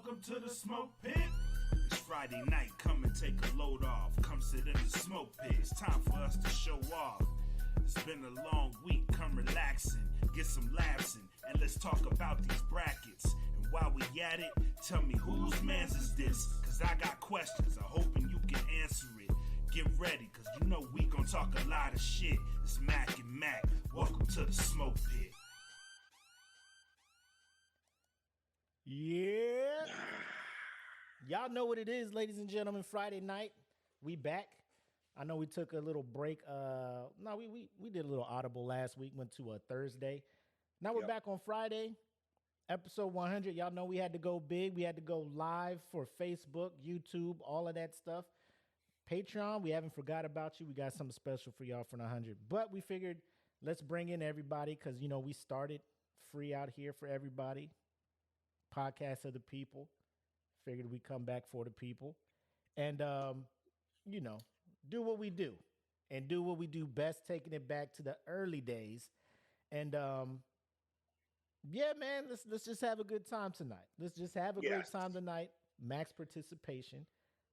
Welcome to the smoke pit. It's Friday night, come and take a load off. Come sit in the smoke pit, it's time for us to show off. It's been a long week, come relaxing, get some laughs in, and let's talk about these brackets. And while we at it, tell me whose man's is this? Cause I got questions, I'm hoping you can answer it. Get ready, cause you know we gon' talk a lot of shit. It's Mac and Mac, welcome to the smoke pit. Yeah. Y'all know what it is, ladies and gentlemen. Friday night, we back. I know we took a little break. We did a little audible last week, went to a Thursday. Now we're back on Friday, episode 100. Y'all know we had to go big. We had to go live for Facebook, YouTube, all of that stuff. Patreon, we haven't forgot about you. We got something special for y'all for the 100. But we figured let's bring in everybody because, you know, we started free out here for everybody. Podcast of the people. Figured we come back for the people. And, you know, do what we do. And do what we do best, taking it back to the early days. And, yeah, man, let's just have a good time tonight. Let's just have a great time tonight. Max participation.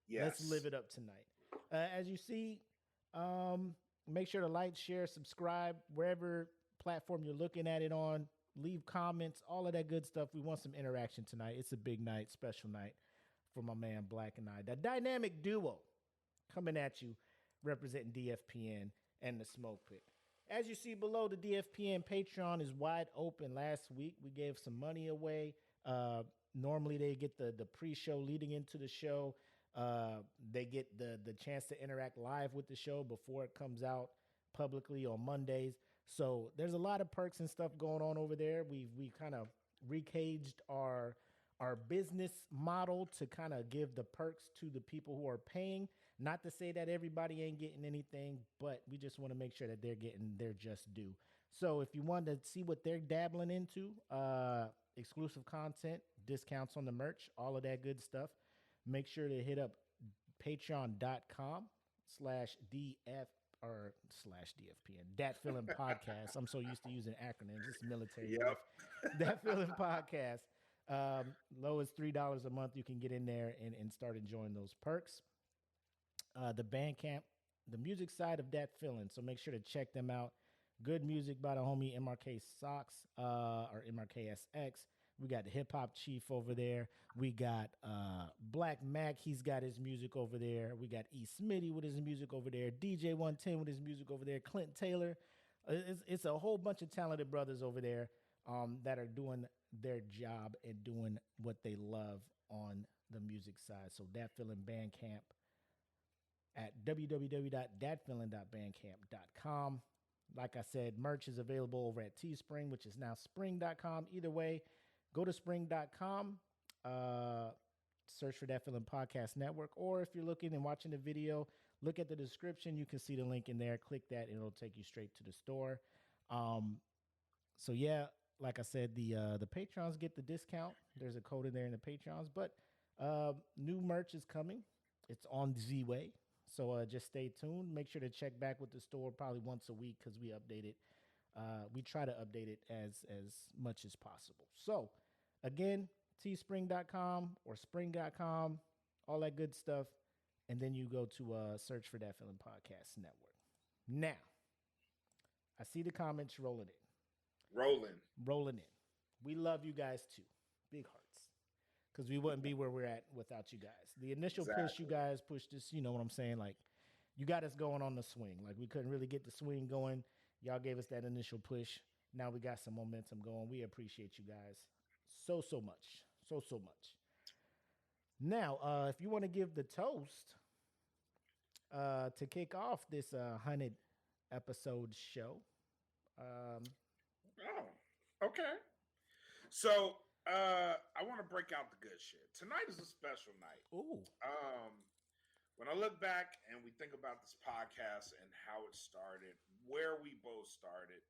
Yes. Let's live it up tonight. As you see, make sure to like, share, subscribe, wherever platform you're looking at it on. Leave comments, all of that good stuff. We want some interaction tonight. It's a big night, special night for my man Black and I. The dynamic duo coming at you, representing DFPN and the Smoke Pit. As you see below, the DFPN Patreon is wide open. Last week, we gave some money away. Normally, they get the pre-show leading into the show. They get the chance to interact live with the show before it comes out publicly on Mondays. So there's a lot of perks and stuff going on over there. We kind of recaged our business model to kind of give the perks to the people who are paying. Not to say that everybody ain't getting anything, but we just want to make sure that they're getting their just due. So if you want to see what they're dabbling into, exclusive content, discounts on the merch, all of that good stuff, make sure to hit up patreon.com/DF or /DFPN, Dat Feeling Podcast. I'm so used to using acronyms. It's military life. Dat Feeling Podcast. Low as $3 a month. You can get in there and start enjoying those perks. The Bandcamp, the music side of Dat Feeling. So make sure to check them out. Good music by the homie MRK Socks or MRKSX. We got the Hip Hop Chief over there. We got Black Mac. He's got his music over there. We got E. Smitty with his music over there. DJ 110 with his music over there. Clint Taylor. It's a whole bunch of talented brothers over there that are doing their job and doing what they love on the music side. So Dat Feeling Bandcamp at www.datfeeling.bandcamp.com. Like I said, merch is available over at Teespring, which is now spring.com. Either way, go to spring.com, search for Dat Feeling Podcast Network, or if you're looking and watching the video, look at the description. You can see the link in there. Click that, and it'll take you straight to the store. So, yeah, like I said, the Patrons get the discount. There's a code in there in the Patrons, but new merch is coming. It's on Z-Way, so just stay tuned. Make sure to check back with the store probably once a week because we update it. We try to update it as much as possible. So, again, teespring.com or spring.com, all that good stuff. And then you go to search for Dat Feeling Podcast Network. Now, I see the comments rolling in. Rolling in. We love you guys, too. Big hearts. Because we wouldn't be where we're at without you guys. The initial push you guys pushed us, you know what I'm saying? Like, you got us going on the swing. Like, we couldn't really get the swing going. Y'all gave us that initial push. Now we got some momentum going. We appreciate you guys so much. So much. Now, if you want to give the toast to kick off this 100 episode show. Oh, okay. So I want to break out the good shit. Tonight is a special night. Ooh. When I look back and we think about this podcast and how it started, where we both started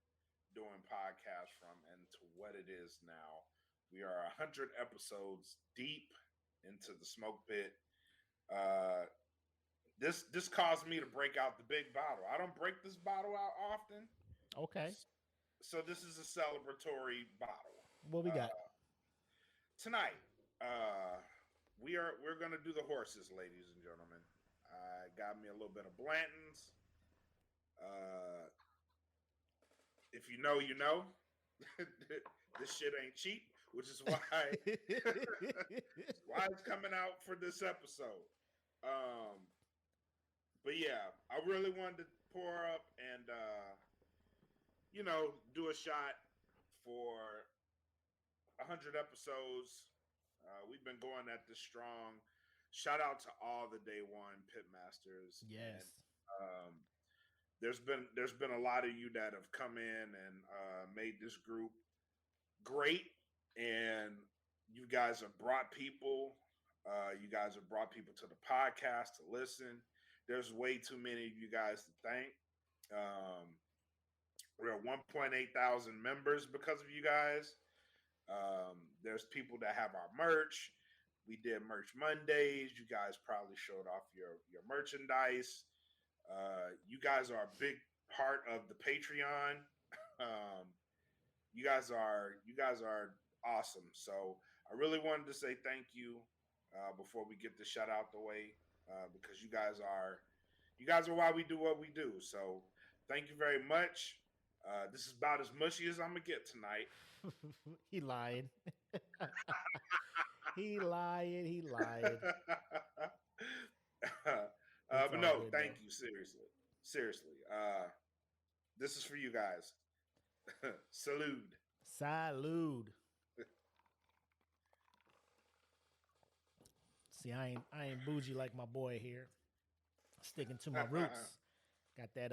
doing podcasts from and to what it is now, we are 100 episodes deep into the smoke pit. This caused me to break out the big bottle. I don't break this bottle out often. Okay. So this is a celebratory bottle. What we got? Tonight, we're gonna do the horses, ladies and gentlemen. I got me a little bit of Blanton's. Uh, if you know, you know. This shit ain't cheap, which is why why it's coming out for this episode. Um, but yeah, I really wanted to pour up and do a shot for 100 episodes. We've been going at this strong. Shout out to all the day one pitmasters. Yes. And there's been a lot of you that have come in and made this group great, and you guys have brought people. You guys have brought people to the podcast to listen. There's way too many of you guys to thank. We're at 1.8 thousand members because of you guys. There's people that have our merch. We did Merch Mondays. You guys probably showed off your merchandise. You guys are a big part of the Patreon. You guys are awesome. So I really wanted to say thank you before we get the shout out the way, because you guys are why we do what we do. So thank you very much. This is about as mushy as I'm gonna get tonight. He lied. He lied. He lied. But no, thank you. Seriously. This is for you guys. Salute. Salute. See, I ain't bougie like my boy here. Sticking to my roots. Got that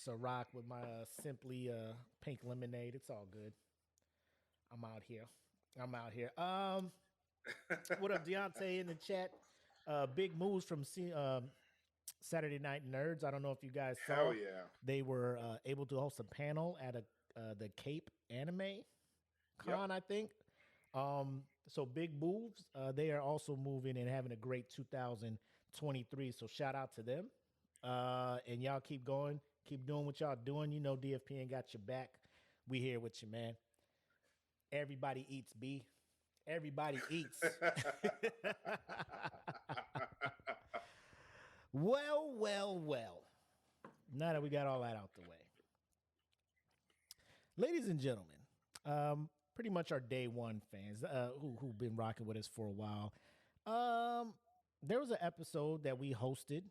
Ciroc with my simply pink lemonade. It's all good. I'm out here. What up, Deontay in the chat? Big moves from Saturday Night Nerds. I don't know if you guys saw. Hell yeah. They were able to host a panel at the Cape Anime Con, I think. So big moves. They are also moving and having a great 2023. So shout out to them. And y'all keep going. Keep doing what y'all doing. You know DFPN got your back. We here with you, man. Everybody eats, B. Everybody eats. Well. Now that we got all that out the way. Ladies and gentlemen, pretty much our day one fans who've been rocking with us for a while. There was an episode that we hosted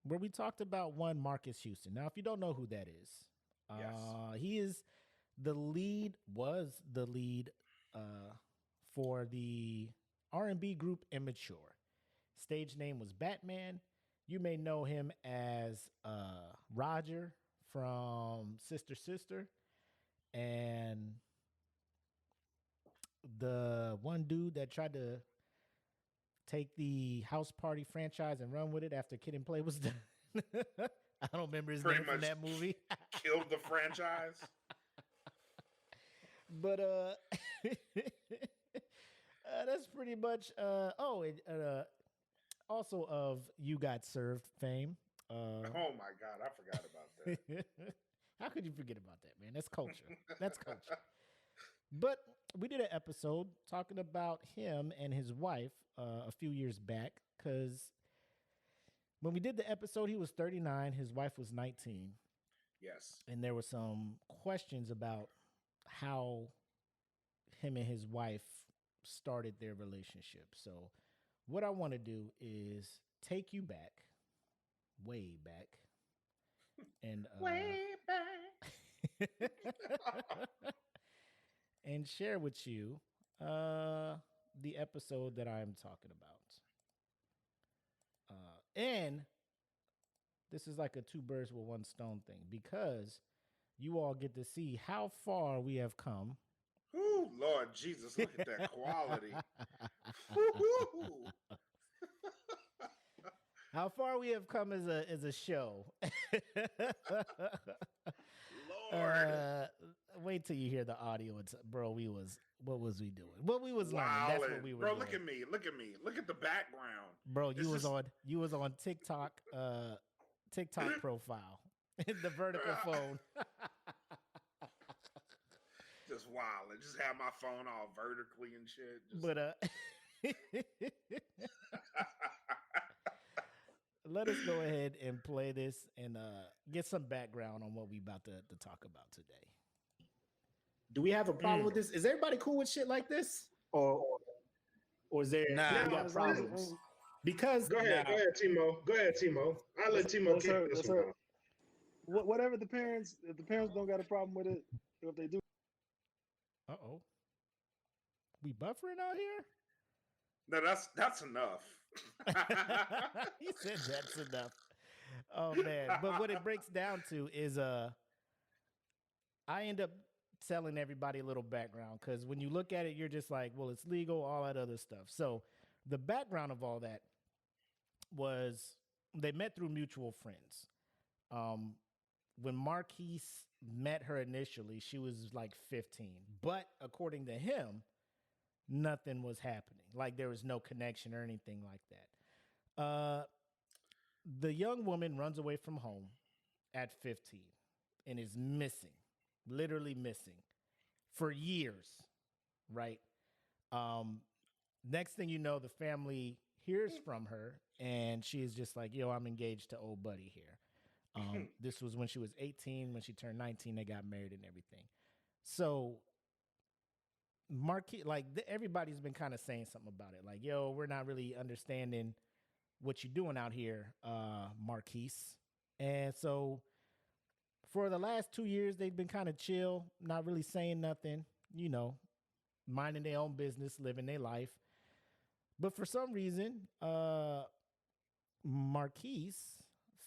where we talked about one Marques Houston. Now, if you don't know who that is, he was the lead for the R&B group Immature. Stage name was Batman. You may know him as Roger from Sister Sister, and the one dude that tried to take the House Party franchise and run with it after Kid and Play was done. I don't remember his name from that movie. Killed the franchise. But that's pretty much. Also of You Got Served fame. Oh my God, I forgot about that. How could you forget about that, man? That's culture. That's culture. But we did an episode talking about him and his wife a few years back, because when we did the episode, he was 39, his wife was 19. Yes. And there were some questions about how him and his wife started their relationship. So what I want to do is take you back, way back, and way back, and share with you the episode that I'm talking about. And this is like a two birds with one stone thing, because you all get to see how far we have come. Ooh, Lord Jesus, look at that quality. How far we have come as a show. Lord. Wait till you hear the audio. What was we doing? What we was learning. That's what we were doing. Bro, look at me. Look at the background. Bro, you was on TikTok profile. The vertical phone. Just wild. I just have my phone all vertically and shit. Let us go ahead and play this and get some background on what we about to talk about today. Do we have a problem with this? Is everybody cool with shit like this, or is there Nah. we got As long as- problems? Because Go ahead, Timo. Go ahead, Timo. I'll let Timo Yes, kick sir. this Yes, one sir. off. Whatever the parents, if the parents don't got a problem with it, if they do, Uh-oh. We buffering out here? No, that's enough. He said that's enough. Oh man. But what it breaks down to is I end up telling everybody a little background because when you look at it, you're just like, well, it's legal, all that other stuff. So the background of all that was they met through mutual friends. When Marques met her initially, she was like 15. But according to him, nothing was happening. Like there was no connection or anything like that. The young woman runs away from home at 15 and is missing, literally missing for years, right? Next thing you know, the family hears from her and she is just like, yo, I'm engaged to old buddy here. This was when she was 18. When she turned 19, they got married and everything. So Marquis, like everybody's been kind of saying something about it. Like, yo, we're not really understanding what you're doing out here, Marquise. And so for the last 2 years, they've been kind of chill, not really saying nothing, you know, minding their own business, living their life. But for some reason, Marquise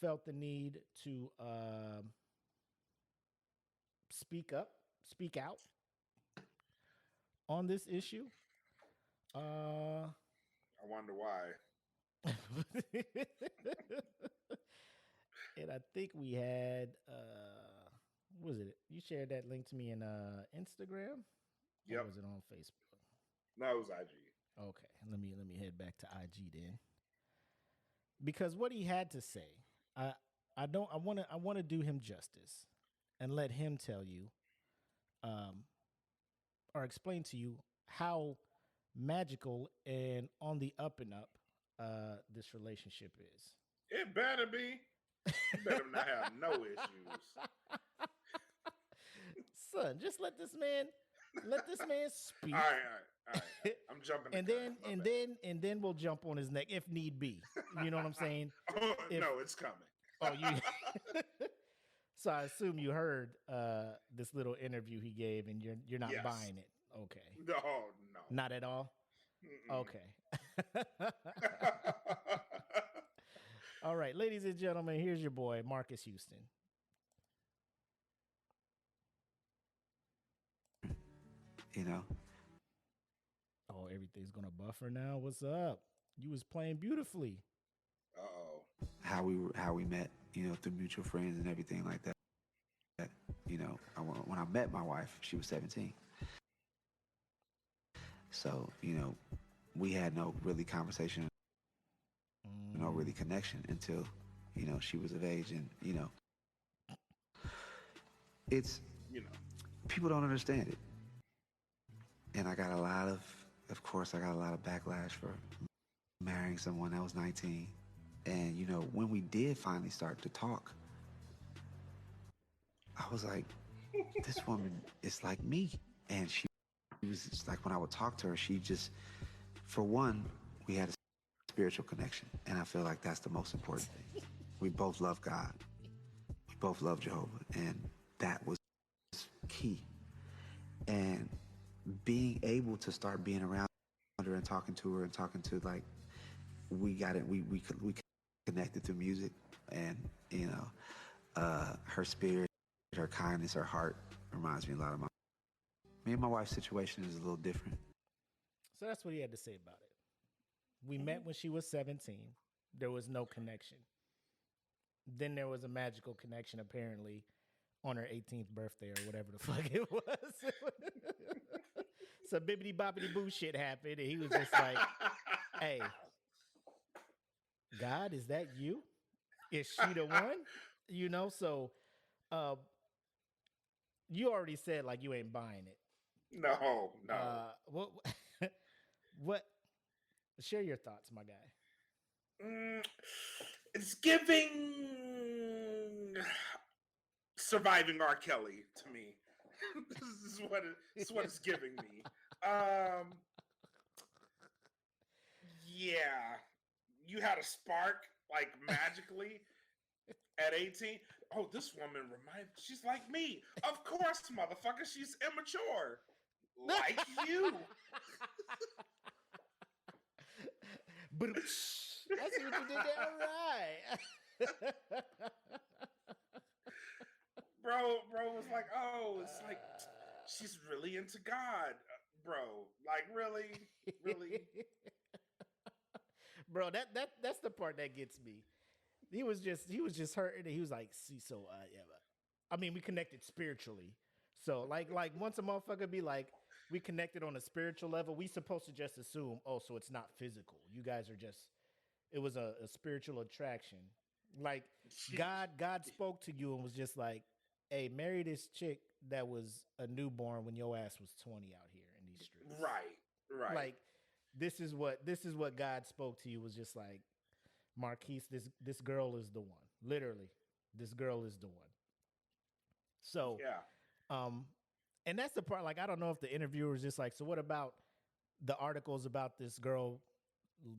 felt the need to speak out on this issue. I wonder why. And I think we had what was it? You shared that link to me in Instagram? Yep. Or was it on Facebook? No, it was IG. Okay, let me head back to IG then. Because what he had to say, I want to do him justice and let him tell you or explain to you how magical and on the up and up this relationship is. It better be. You better not have no issues. Son, just let this man speak. All right. I'm jumping. And then we'll jump on his neck if need be. You know what I'm saying? Oh, no, it's coming. Oh, you. So I assume you heard this little interview he gave, and you're not Yes. buying it. Okay. No. Not at all. Mm-mm. Okay. All right, ladies and gentlemen, here's your boy Marcus Houston. You know. Oh, everything's gonna buffer now. What's up? You was playing beautifully. Uh-oh. How we met, you know, through mutual friends and everything like that. You know, when I met my wife, she was 17. So, you know, we had no really conversation, no really connection until, you know, she was of age. And, you know, it's, You know. people don't understand it. And I got a lot of course, I got a lot of backlash for marrying someone that was 19. And, you know, when we did finally start to talk, I was like, this woman is like me. And she was just like, when I would talk to her, she just, for one, we had a spiritual connection. And I feel like that's the most important thing. We both love God. We both love Jehovah. And that was key. And being able to start being around her and talking to like, we got it. We connected through music, and you know, her spirit, her kindness, her heart reminds me a lot of me and my wife's situation is a little different. So that's what he had to say about it. We met when she was 17. There was no connection. Then there was a magical connection, apparently, on her 18th birthday or whatever the fuck it was. Some bibbity boppity boo shit happened, and he was just like, hey, God, is that you? Is she the one? You know, so you already said like you ain't buying it. No. What Share your thoughts, my guy. It's giving Surviving R. Kelly to me. This is what it's giving me. Yeah, you had a spark like magically at 18. Oh, this woman she's like me. Of course, motherfucker, she's immature. Like you. But I see what you did there. All right. Bro was like, oh, it's like she's really into God, bro. Like, really. Bro, that's the part that gets me. He was just hurting. And he was like, see, so yeah. I mean, we connected spiritually. So like once a motherfucker be like, we connected on a spiritual level, we supposed to just assume, oh, so it's not physical. You guys are just, it was a spiritual attraction. Like God spoke to you and was just like, hey, marry this chick that was a newborn when your ass was 20 out here in these streets. Right. Like this is what God spoke to you, was just like, Marques, this girl is the one. Literally, this girl is the one. So yeah. And that's the part, like, I don't know if the interviewer was just like, so what about the articles about this girl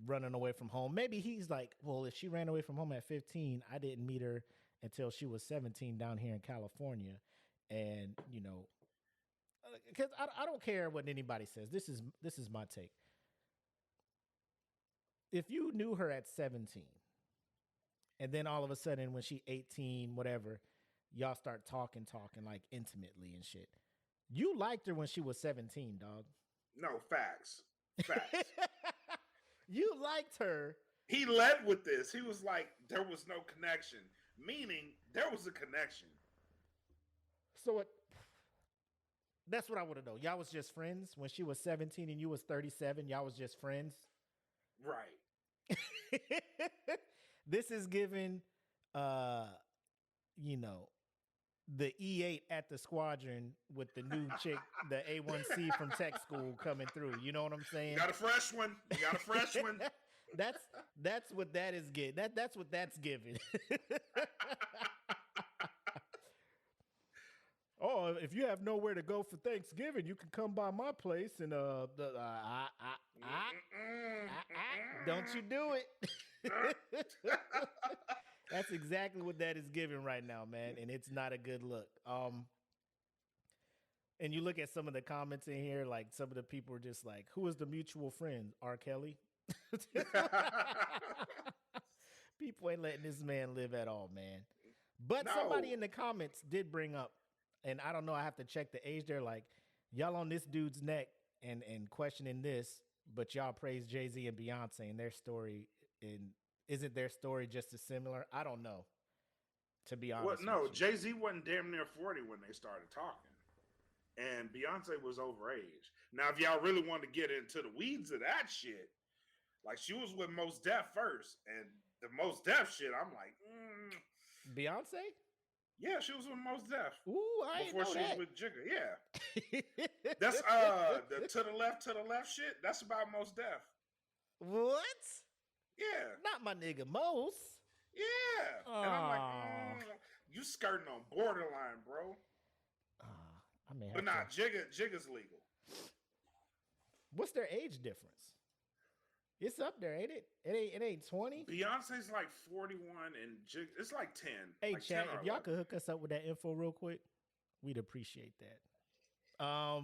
running away from home? Maybe he's like, well, if she ran away from home at 15, I didn't meet her until she was 17 down here in California. And, you know, because I don't care what anybody says. This is my take. If you knew her at 17, and then all of a sudden when she 18, whatever, y'all start talking like intimately and shit. You liked her when she was 17, dog. No, facts. You liked her. He led with this. He was like, there was no connection. Meaning, there was a connection. So that's what I want to know. Y'all was just friends when she was 17 and you was 37. Y'all was just friends? Right. This is given, you know, the E8 at the squadron with the new chick, the A1C from tech school coming through. You know what I'm saying? You got a fresh one. That's what that is getting. That's what that's giving. Oh, if you have nowhere to go for Thanksgiving, you can come by my place and don't you do it. That's exactly what that is giving right now, man, and it's not a good look. And you look at some of the comments in here, like some of the people are just like, who is the mutual friend? R. Kelly? People ain't letting this man live at all, man. But somebody in the comments did bring up, and I don't know, I have to check the age there, like, y'all on this dude's neck and questioning this, but y'all praise Jay-Z and Beyonce and their story, and isn't their story just as similar? I don't know, to be honest. Well, no, Jay-Z wasn't damn near 40 when they started talking. And Beyonce was overage. Now, if y'all really want to get into the weeds of that shit, like, she was with Mos Def first, and the Mos Def shit, I'm like, Beyonce? Yeah, she was with Mos Def. Ooh, I before didn't know she that. was with Jigga. Yeah, that's the to the left shit. That's about Mos Def. What? Yeah, not my nigga Mos. Yeah, and I'm like, you skirting on borderline, bro. I mean, but not Jigga's legal. What's their age difference? It's up there, ain't it? It ain't 20. Beyonce's like 41 and Jig, it's like 10. Hey, like chat, 10 if y'all could hook us up with that info real quick, we'd appreciate that. I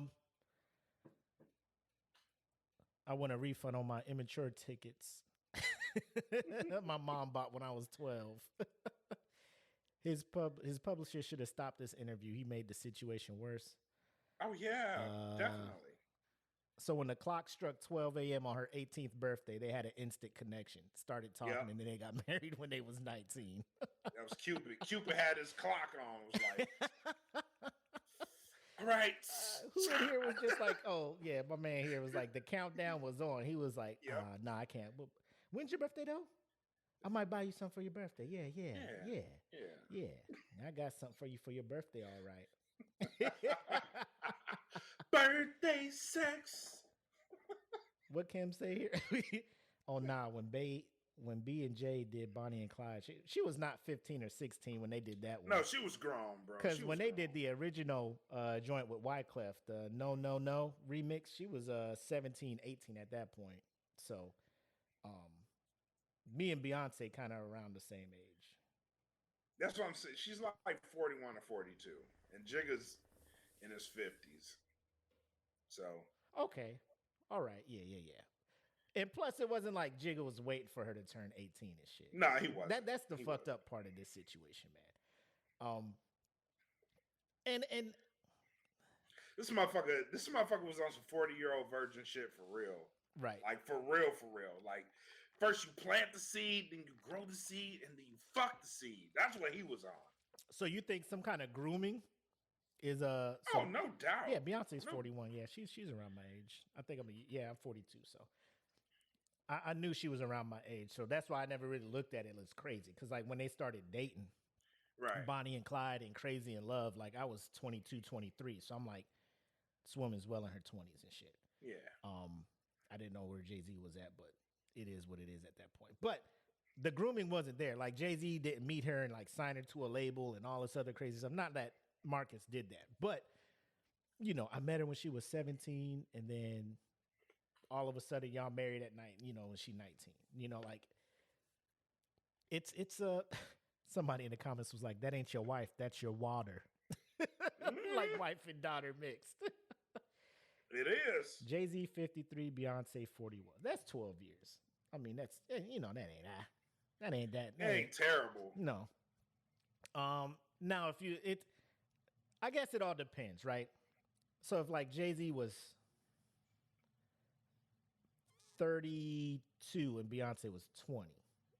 want a refund on my immature tickets. My mom bought when I was 12. His publisher should have stopped this interview. He made the situation worse. Oh yeah, definitely. So when the clock struck 12 a.m. on her 18th birthday, they had an instant connection. Started talking, and then they got married when they was 19. That was Cupid. Cupid had his clock on. It was like, all right. Who in here was just like, oh, yeah, my man here was like, the countdown was on. He was like, nah, I can't. But when's your birthday, though? I might buy you something for your birthday. Yeah. I got something for you for your birthday, all right. Birthday sex. What Kim say here? Oh nah, when B and J did Bonnie and Clyde, she was not 15 or 16 when they did that one. No, she was grown, bro. Because She when was they grown. did the original joint with Wyclef, the No No No remix, she was 17, 18 at that point. So um, me and Beyonce kind of around the same age. That's what I'm saying. She's like 41 or 42, and Jigga's in his 50s. So Okay. All right. Yeah, yeah, yeah. And plus, it wasn't like Jigga was waiting for her to turn 18 and shit. nah, he wasn't. That's the He fucked wasn't. up part of this situation, man. And This motherfucker was on some 40-year-old virgin shit for real. right. Like for real, for real. Like first you plant the seed, then you grow the seed, and then you fuck the seed. That's what he was on. So you think some kind of grooming is Oh, no doubt. Yeah, Beyonce's No. 41. Yeah, she's around my age. I think I'm 42. So I knew she was around my age. So that's why I never really looked at it as crazy. Because like when they started dating, Right. Bonnie and Clyde and Crazy in Love, like I was 22, 23. So I'm like, this woman's well in her 20s and shit. Yeah. I didn't know where Jay-Z was at, but it is what it is at that point. But the grooming wasn't there. Like Jay-Z didn't meet her and like sign her to a label and all this other crazy stuff. Not that Marques did that, but you know, I met her when she was 17, and then all of a sudden y'all married at night, you know, when she's 19. You know, like it's somebody in the comments was like, that ain't your wife, that's your water. Like wife and daughter mixed. It is. Jay-Z 53, Beyonce 41. That's 12 years. I mean, that's, you know, that ain't that. It ain't terrible. No. Now if I guess it all depends, right? So if like Jay-Z was 32 and Beyonce was 20,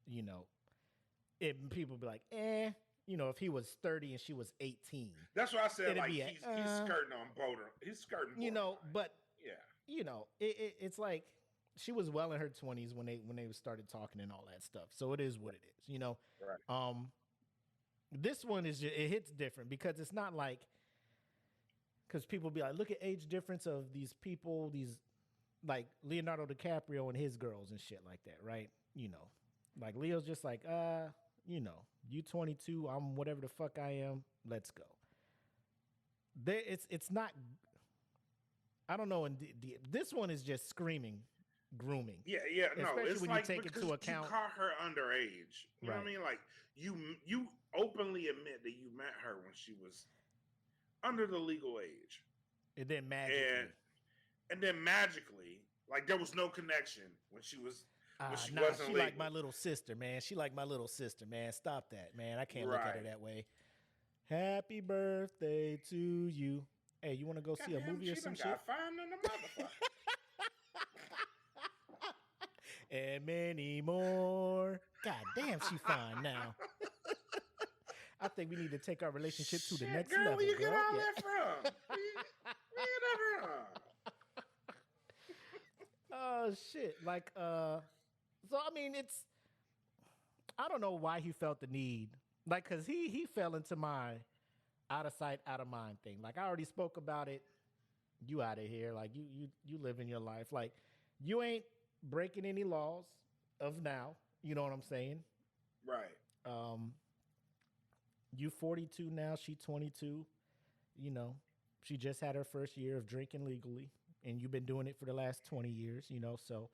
you know, people be like, you know, if he was 30 and she was 18. That's what I said. It'd Like be he's skirting on border. He's skirting. You know, borderline. but yeah, you know, it's like she was well in her 20s when they started talking and all that stuff. So it is what it is, you know. Right. This one is it hits different because it's not like, because people be like, look at age difference of these people, these like Leonardo DiCaprio and his girls and shit like that, right? You know, like Leo's just like, you know, you 22, I'm whatever the fuck I am, let's go. It's not. I don't know. And this one is just screaming grooming. Yeah. No, especially it's when like you take into account. you caught her underage. You know what I mean? Like you openly admit that you met her when she was under the legal age, And then magically, and then magically, like there was no connection when she was. When she nah, wasn't she legal. like my little sister, man. She like my little sister, man. Stop that, man. I can't look at her Right. that way. Happy birthday to you. Hey, you want to go see a Goddamn, movie or she some done shit? got fined in the motherfucker. And many more. God damn, she fine now. I think we need to take our relationship to the Shit, next girl, level. where you get girl. all Yeah. that from? Where you get that from? Oh shit! Like, so I mean, I don't know why he felt the need, like, cause he fell into my out of sight, out of mind thing. Like I already spoke about it. You out of here. Like you living your life. Like you ain't breaking any laws of now. You know what I'm saying? Right. You 42 now. She 22. You know, she just had her first year of drinking legally, and you've been doing it for the last 20 years. You know, so.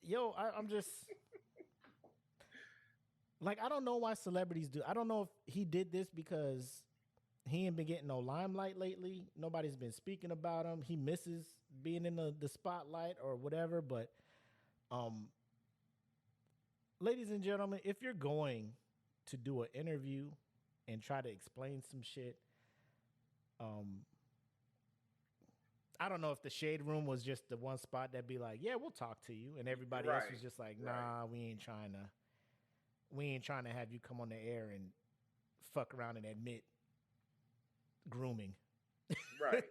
Yo, I'm just like, I don't know why celebrities do. I don't know if he did this because he ain't been getting no limelight lately. Nobody's been speaking about him. He misses being in the spotlight or whatever. But, ladies and gentlemen, if you're going to do an interview and try to explain some shit, I don't know if the shade room was just the one spot that'd be like, yeah, we'll talk to you. And everybody else was just like, nah, we ain't trying to have you come on the air and fuck around and admit grooming. Right.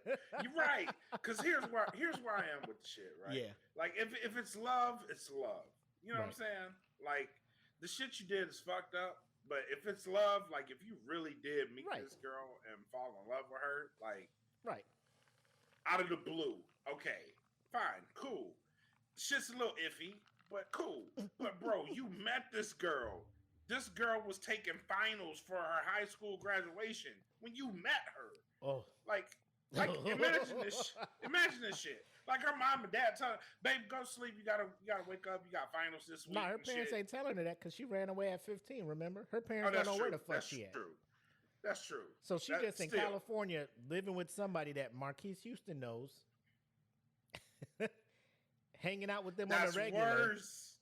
You're right. Because here's where I am with the shit, right? Yeah. Like if it's love, it's love. You know what I'm Right. saying? Like the shit you did is fucked up. But if it's love, like if you really did meet Right. this girl and fall in love with her, like Right. out of the blue. Okay, fine, cool. Shit's a little iffy, but cool. But bro, you met this girl. This girl was taking finals for her high school graduation when you met her. Oh. Like imagine this. Imagine this shit. Like her mom and dad tell her, "Babe, go sleep. You gotta wake up. You got finals this week." No, her parents ain't telling her that because she ran away at 15. Remember, her parents don't know where the fuck she at. That's true. So she just in California living with somebody that Marques Houston knows, hanging out with them on the regular, worse.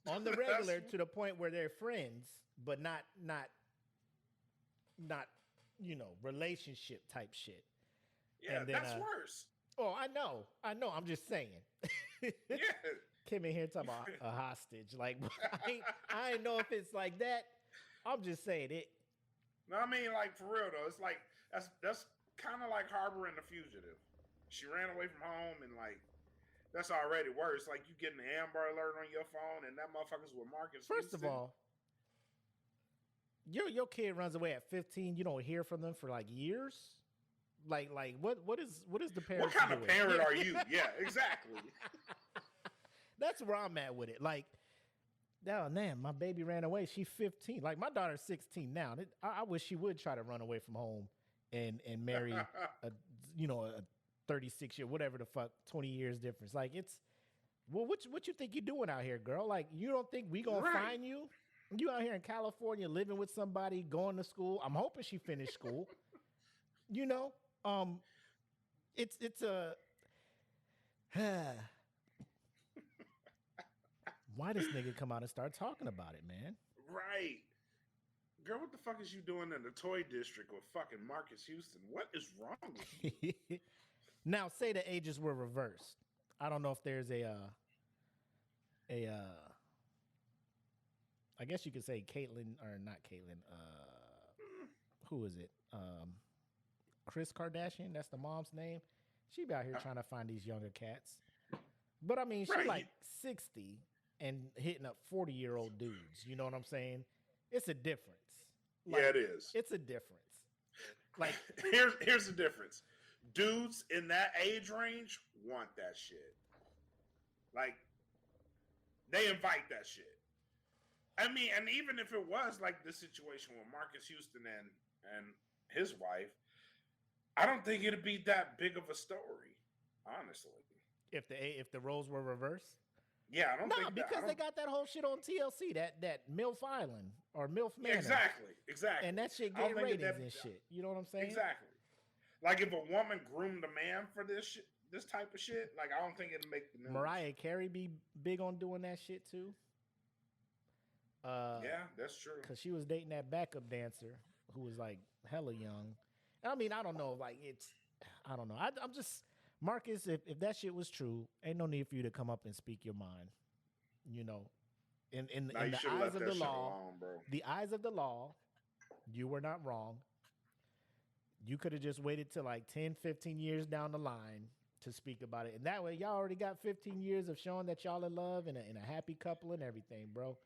To the point where they're friends, but not relationship type shit. Yeah, and then, that's worse. Oh, I know. I'm just saying. Yeah. Kim in here talking about a hostage. Like I ain't know if it's like that. I'm just saying it. No, I mean, like, for real though, it's like that's kind of like harboring a fugitive. She ran away from home, and like that's already worse. Like you getting an Amber Alert on your phone, and that motherfucker's with Marques. First of all, your kid runs away at 15. You don't hear from them for like years. Like what is the parents? What kind of parent are you? Yeah, exactly. That's where I'm at with it. Like, oh man, my baby ran away. She's 15. Like my daughter's 16 now. I wish she would try to run away from home and marry a 36-year, whatever the fuck, 20 years difference. Like it's, well, what you think you doing out here, girl? Like you don't think we gonna find you? You out here in California living with somebody, going to school. I'm hoping she finished school. It's a. Why this nigga come out and start talking about it, man? Right. Girl, what the fuck is you doing in the toy district with fucking Marques Houston? What is wrong with you? Now, say the ages were reversed. I don't know if there's I guess you could say Caitlyn, or not Caitlyn, who is it? Kris Kardashian, that's the mom's name. She be out here trying to find these younger cats. But I mean, she's like 60 and hitting up 40-year-old dudes. You know what I'm saying? It's a difference. Like, yeah, it is. It's a difference. Like here's the difference. Dudes in that age range want that shit. Like they invite that shit. I mean, and even if it was like the situation with Marques Houston and his wife, I don't think it'd be that big of a story, honestly. If the roles were reversed? Yeah, I don't think that. Because they got that whole shit on TLC, that MILF Island or MILF Manor. Exactly. And that shit getting ratings and shit. You know what I'm saying? Exactly. Like if a woman groomed a man for this type of shit, like I don't think it'd make the news. Mariah Carey be big on doing that shit too. Yeah, that's true. Because she was dating that backup dancer who was like hella young. I mean, I don't know. Like I don't know. I'm just, Marques, if that shit was true, ain't no need for you to come up and speak your mind. You know, in the eyes of the law, the eyes of the law, you were not wrong. You could have just waited till like 10, 15 years down the line to speak about it. And that way, y'all already got 15 years of showing that y'all in love and a happy couple and everything, bro.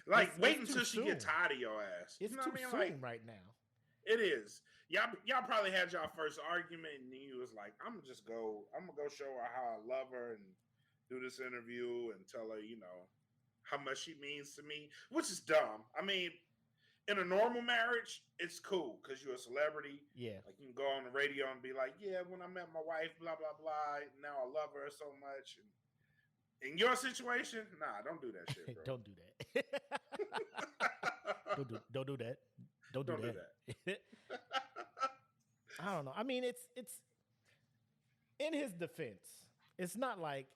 Wait until she get tired of your ass. It's too soon right now. It is. Y'all probably had y'all first argument, and then you was like, I'm gonna go show her how I love her and do this interview and tell her, how much she means to me, which is dumb. I mean, in a normal marriage, it's cool because you're a celebrity. Yeah. Like you can go on the radio and be like, yeah, when I met my wife, blah, blah, blah. Now I love her so much. And in your situation, nah, don't do that shit, bro. Don't do that. Don't do that. Don't do that. I don't know. I mean, it's in his defense. It's not like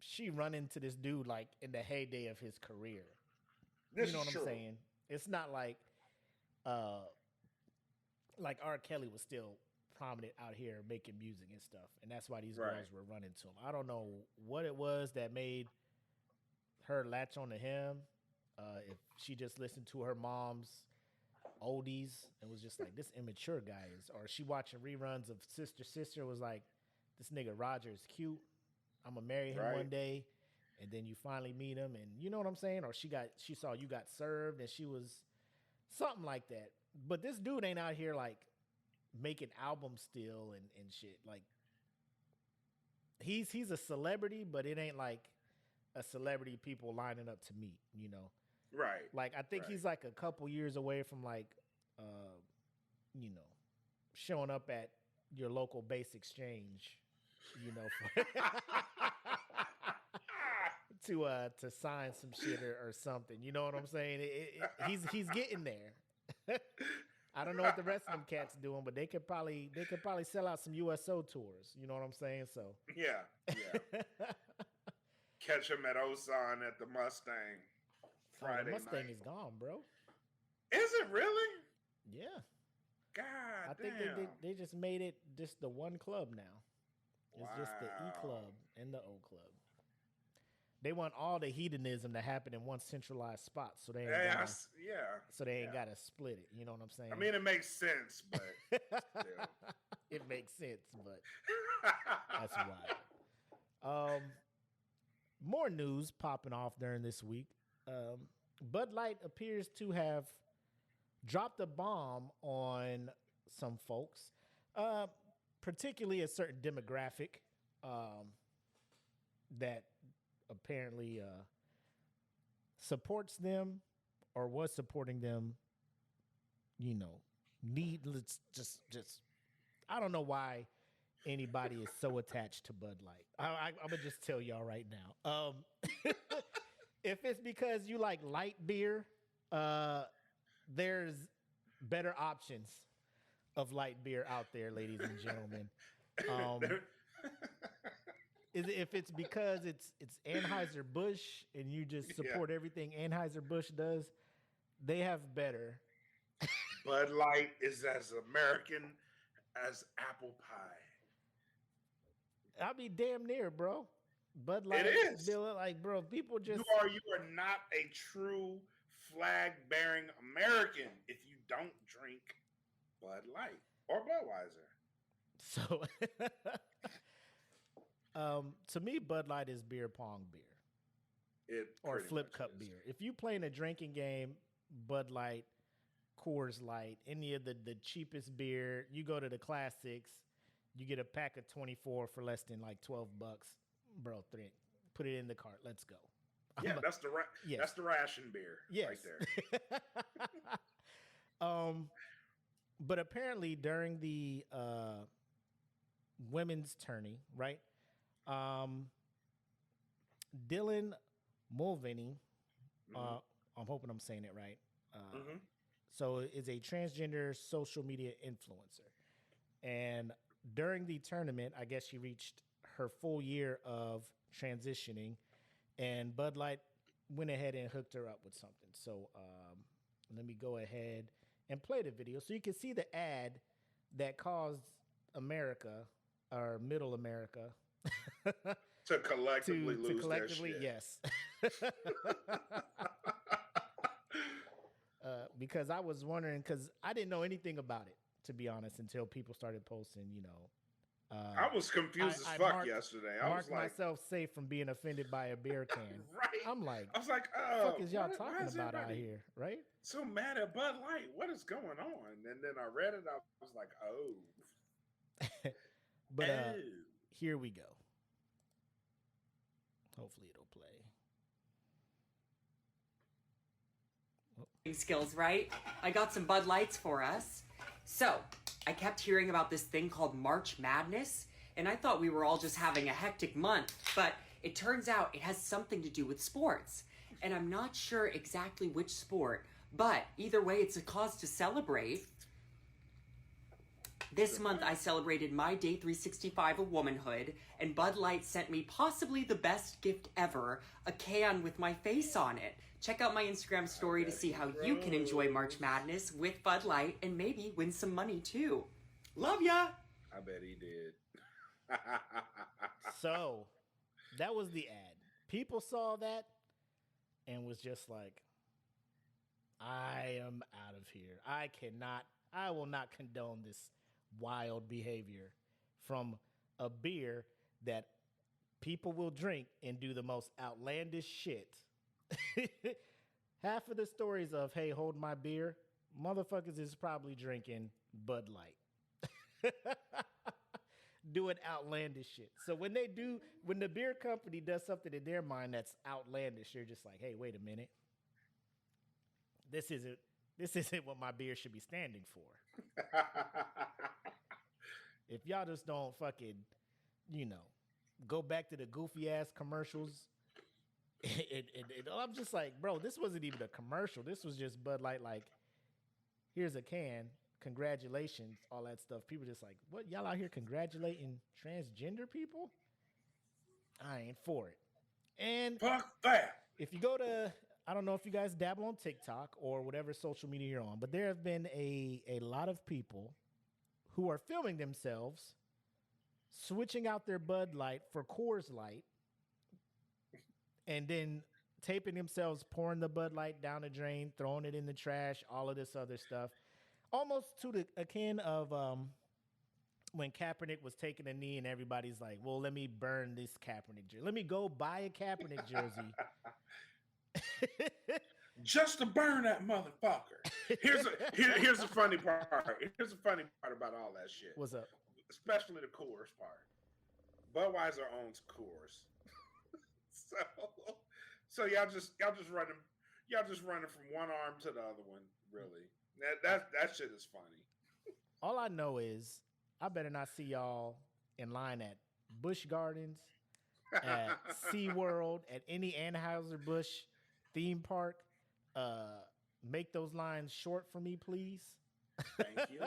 she run into this dude like in the heyday of his career. You know what I'm saying? It's not like R. Kelly was still prominent out here making music and stuff, and that's why these girls were running to him. I don't know what it was that made her latch onto him. If she just listened to her mom's oldies and was just like, this immature guy is, or she watching reruns of Sister was like, this nigga Roger is cute. I'm gonna marry him one day. And then you finally meet him, and you know what I'm saying? Or she saw You Got Served, and she was something like that. But this dude ain't out here like making albums still and shit. Like he's a celebrity, but it ain't like a celebrity people lining up to meet, you know. Right. Like I think Right. he's like a couple years away from like you know, showing up at your local base exchange, you know, for to sign some shit or something. You know what I'm saying? He's getting there. I don't know what the rest of them cats doing, but they could probably sell out some USO tours. You know what I'm saying? So Yeah. Yeah. Catch him at Osan at the Mustang Friday the Mustang night. is gone, bro. Is it really? Yeah, God I think damn. they just made it just the one club now. It's just the E Wow. club and the O club. They want all the hedonism to happen in one centralized spot, so they ain't Yeah. gotta, Yeah. gotta split it. You know what I'm saying? I mean, it makes sense, but still. it makes sense, but that's wild. More news popping off during this week. Bud Light appears to have dropped a bomb on some folks, particularly a certain demographic that apparently supports them or was supporting them. You know, needless, just I don't know why anybody is so attached to Bud Light. I'm gonna just tell y'all right now. If it's because you like light beer, there's better options of light beer out there, ladies and gentlemen. If it's because it's Anheuser-Busch and you just support everything Anheuser-Busch does, they have better. Bud Light is as American as apple pie. I mean, damn near, bro. Bud Light, It is. like, bro, people just You are not a true flag bearing American if you don't drink Bud Light or Budweiser. so. To me, Bud Light is beer pong beer. It Or pretty flip much cup is. beer. If you playing a drinking game, Bud Light, Coors Light, any of the cheapest beer, you go to the classics, you get a pack of 24 for less than like $12. Bro, put it in the cart. Let's go. Yeah, that's the ration beer right there. But apparently during the women's tourney, right? Dylan Mulvaney, I'm hoping I'm saying it right. So is a transgender social media influencer. And during the tournament, I guess she reached her full year of transitioning, and Bud Light went ahead and hooked her up with something. So let me go ahead and play the video so you can see the ad that caused America, or middle America, to collectively lose their shit. yes. Because I was wondering, because I didn't know anything about it, to be honest, until people started posting, you know. I was confused as fuck yesterday. I was like, myself safe from being offended by a beer can. Right. I'm like, I was like, what the fuck is y'all why talking is about out everybody here, right? so mad at Bud Light? What is going on? And then I read it. I was like, oh. But Oh. here we go. Hopefully it'll play. Skills, right? I got some Bud Lights for us. So, I kept hearing about this thing called March Madness, and I thought we were all just having a hectic month, but it turns out it has something to do with sports. And I'm not sure exactly which sport, but either way, it's a cause to celebrate. This month, I celebrated my day 365 of womanhood, and Bud Light sent me possibly the best gift ever, a can with my face on it. Check out my Instagram story to see how you can enjoy March Madness with Bud Light and maybe win some money too. Love ya! I bet he did. So, that was the ad. People saw that and was just like, I am out of here. I will not condone this wild behavior from a beer that people will drink and do the most outlandish shit. Half of the stories of, hey, hold my beer, motherfuckers is probably drinking Bud Light. doing outlandish shit. So when the beer company does something in their mind that's outlandish, they're just like, hey, wait a minute. This isn't what my beer should be standing for. If y'all just don't fucking, go back to the goofy ass commercials. I'm just like, bro, this wasn't even a commercial. This was just Bud Light, like, here's a can. Congratulations, all that stuff. People just like, what? Y'all out here congratulating transgender people? I ain't for it. And fuck that. if you go to, I don't know if you guys dabble on TikTok or whatever social media you're on, but there have been a lot of people who are filming themselves switching out their Bud Light for Coors Light and then taping themselves pouring the Bud Light down the drain, throwing it in the trash, all of this other stuff. Almost to the akin of when Kaepernick was taking a knee and everybody's like, well, let me burn this Kaepernick jersey. Let me go buy a Kaepernick jersey. Just to burn that motherfucker. Here's the funny part. Here's the funny part about all that shit. What's up? Especially the Coors part. Budweiser owns Coors. So y'all just running from one arm to the other one, really. That shit is funny. All I know is I better not see y'all in line at Busch Gardens, at SeaWorld, at any Anheuser-Busch theme park. Make those lines short for me, please. Thank you.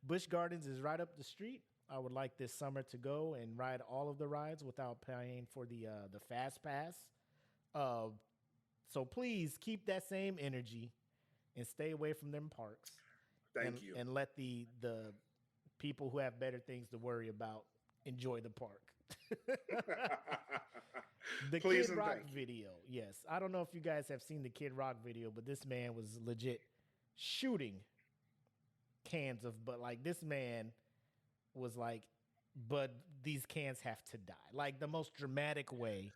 Busch Gardens is right up the street. I would like this summer to go and ride all of the rides without paying for the fast pass. So please keep that same energy and stay away from them parks. Thank you. And let the people who have better things to worry about enjoy the park. The Please Kid and Rock thank you. video. Yes. I don't know if you guys have seen the Kid Rock video, but this man was legit shooting cans of, but like this man was like, but these cans have to die. Like the most dramatic way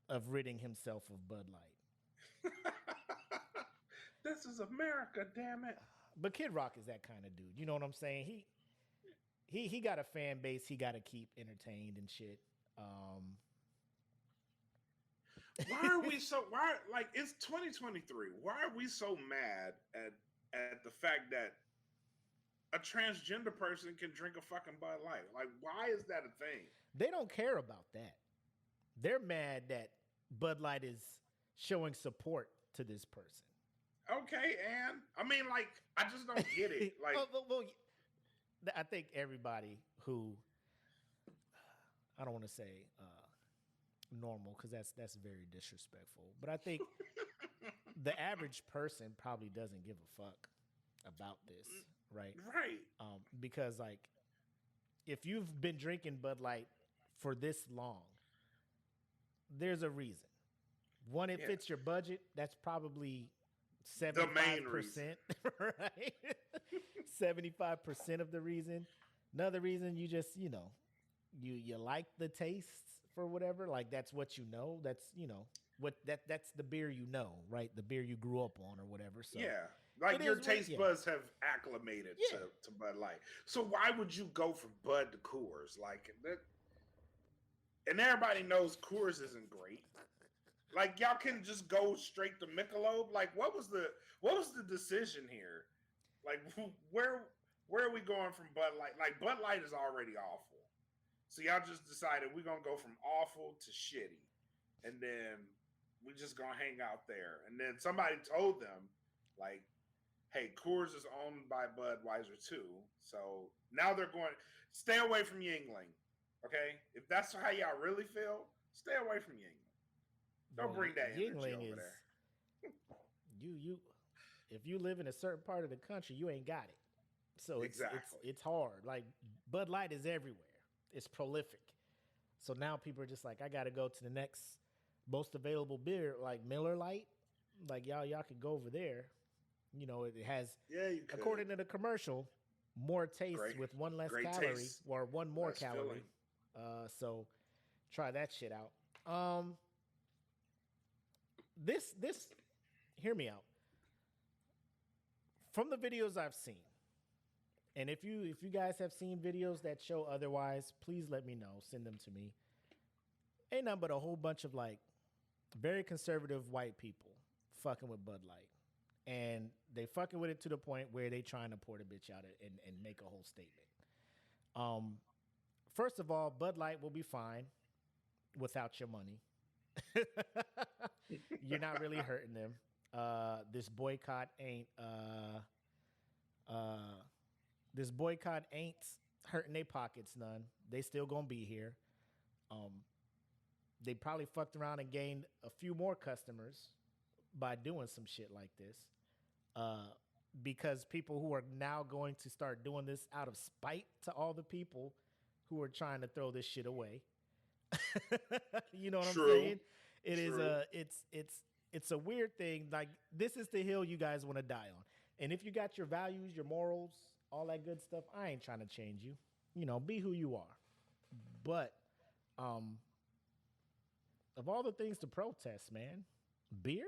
of ridding himself of Bud Light. This is America, damn it. But Kid Rock is that kind of dude. You know what I'm saying? He got a fan base he got to keep entertained and shit. Why are we it's 2023. Why are we so mad at the fact that a transgender person can drink a fucking Bud Light? Like, why is that a thing? They don't care about that. They're mad that Bud Light is showing support to this person. Okay, and I mean, like, I just don't get it. Like, well, I think everybody who, I don't want to say normal because that's very disrespectful, but I think the average person probably doesn't give a fuck about this, right? Right. Because like, if you've been drinking Bud Light for this long, there's a reason. One, it fits your budget. That's probably 75%, right? 75% of the reason. Another reason, you just, you like the tastes for whatever. Like that's what you know. That's, that's the beer right? The beer you grew up on or whatever. So yeah. Like your taste buds have acclimated to Bud Light. So why would you go from Bud to Coors? Like that, and everybody knows Coors isn't great. Like y'all can just go straight to Michelob. Like what was the decision here? Like where are we going from Bud Light? Like Bud Light is already awful. So y'all just decided we're gonna go from awful to shitty. And then we just gonna hang out there. And then somebody told them, like, hey, Coors is owned by Budweiser too. So now they're going, stay away from Yingling. Okay? If that's how y'all really feel, stay away from Yingling. Don't bring that energy over there. You if you live in a certain part of the country, you ain't got it. So it's hard. Like Bud Light is everywhere. It's prolific. So now people are just like, I gotta go to the next most available beer, like Miller Lite. Like y'all can go over there. It has, you could. According to the commercial, more taste with one less calorie taste. Or one more less calorie. So try that shit out. This hear me out. From the videos I've seen, And if you guys have seen videos that show otherwise, please let me know. Send them to me. Ain't nothing but a whole bunch of like very conservative white people fucking with Bud Light. And they fucking with it to the point where they trying to pour the bitch out and make a whole statement. First of all, Bud Light will be fine without your money. You're not really hurting them. This boycott ain't hurting their pockets none. They still gonna be here. They probably fucked around and gained a few more customers by doing some shit like this. Because people who are now going to start doing this out of spite to all the people who are trying to throw this shit away. You know what I'm saying? It's a weird thing. Like, this is the hill you guys want to die on. And if you got your values, your morals, all that good stuff, I ain't trying to change you. You know, be who you are. But of all the things to protest, man, beer?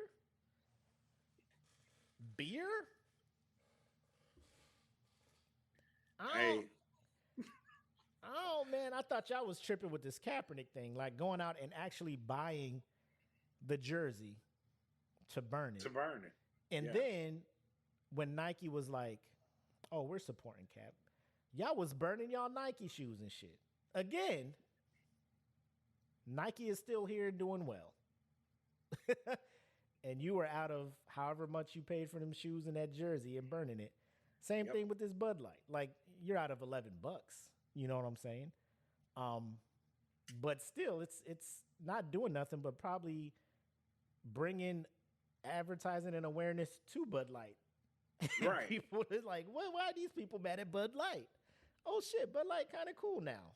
Beer? Hey, Oh man, I thought y'all was tripping with this Kaepernick thing, like going out and actually buying the jersey to burn it. And yeah. then when Nike was like, "Oh, we're supporting Cap," y'all was burning y'all Nike shoes and shit. Again, Nike is still here doing well. And you were out of however much you paid for them shoes and that jersey and burning it. Same thing with this Bud Light. Like, you're out of $11. You know what I'm saying? But still, it's not doing nothing but probably bringing advertising and awareness to Bud Light. Right. People are like, well, why are these people mad at Bud Light? Oh shit, Bud Light kind of cool now.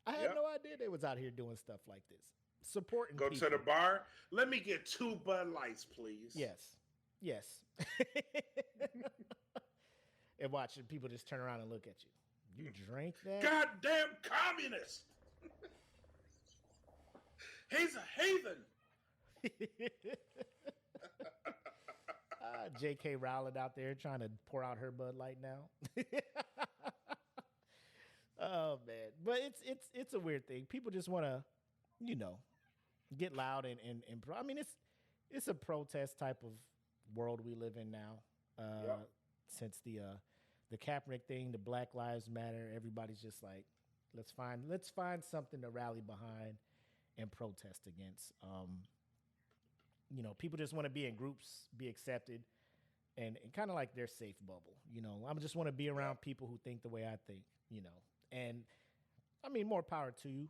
I had no idea they was out here doing stuff like this. Supporting Go people. to the bar. Let me get 2 Bud Lights, please. Yes. And watch people just turn around and look at you. You drank that? Goddamn communist! He's a heathen. J.K. Rowling out there trying to pour out her Bud Light now. Oh man, but it's a weird thing. People just want to, get loud and I mean it's a protest type of world we live in now. Since the Kaepernick thing, the Black Lives Matter, everybody's just like, let's find something to rally behind and protest against. People just want to be in groups, be accepted, and kind of like their safe bubble. I just want to be around people who think the way I think. And I mean, more power to you.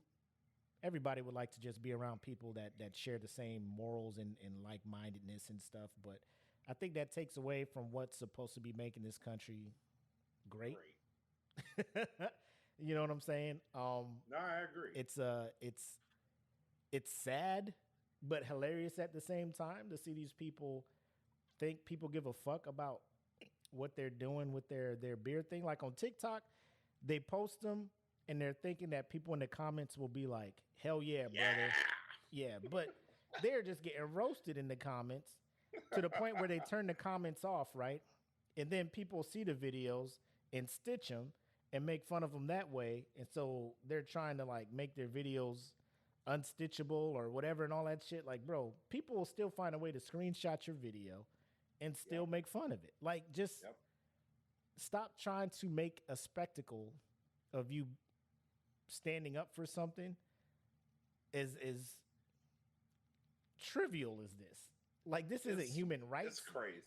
Everybody would like to just be around people that share the same morals and like-mindedness and stuff, but I think that takes away from what's supposed to be making this country great. You know what I'm saying? No, I agree. It's sad, but hilarious at the same time to see these people think people give a fuck about what they're doing with their beer thing. Like on TikTok, they post them and they're thinking that people in the comments will be like, hell yeah, brother. Yeah, but they're just getting roasted in the comments to the point where they turn the comments off, right? And then people see the videos and stitch them and make fun of them that way. And so they're trying to like make their videos unstitchable or whatever and all that shit. Like, bro, people will still find a way to screenshot your video and still make fun of it. Like, just stop trying to make a spectacle of you standing up for something as trivial as this. Like, this isn't human rights. It's crazy.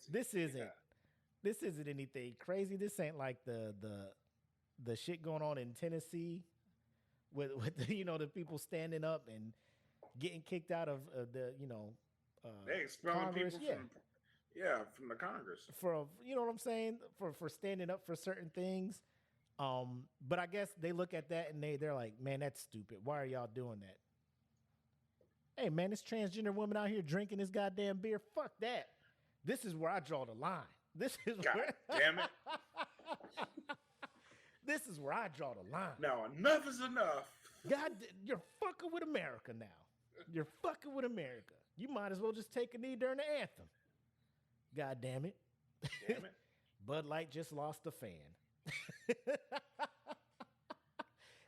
This isn't anything crazy. This ain't like the shit going on in Tennessee with the people standing up and getting kicked out of the they expelling Congress. people from the Congress for what I'm saying, for standing up for certain things. But I guess they look at that and they're like, man, that's stupid. Why are y'all doing that? Hey man, this transgender woman out here drinking this goddamn beer. Fuck that. This is where I draw the line. This is damn it. This is where I draw the line. Now enough is enough. God, you're fucking with America now. You're fucking with America. You might as well just take a knee during the anthem. God damn it. Damn it. Bud Light just lost a fan.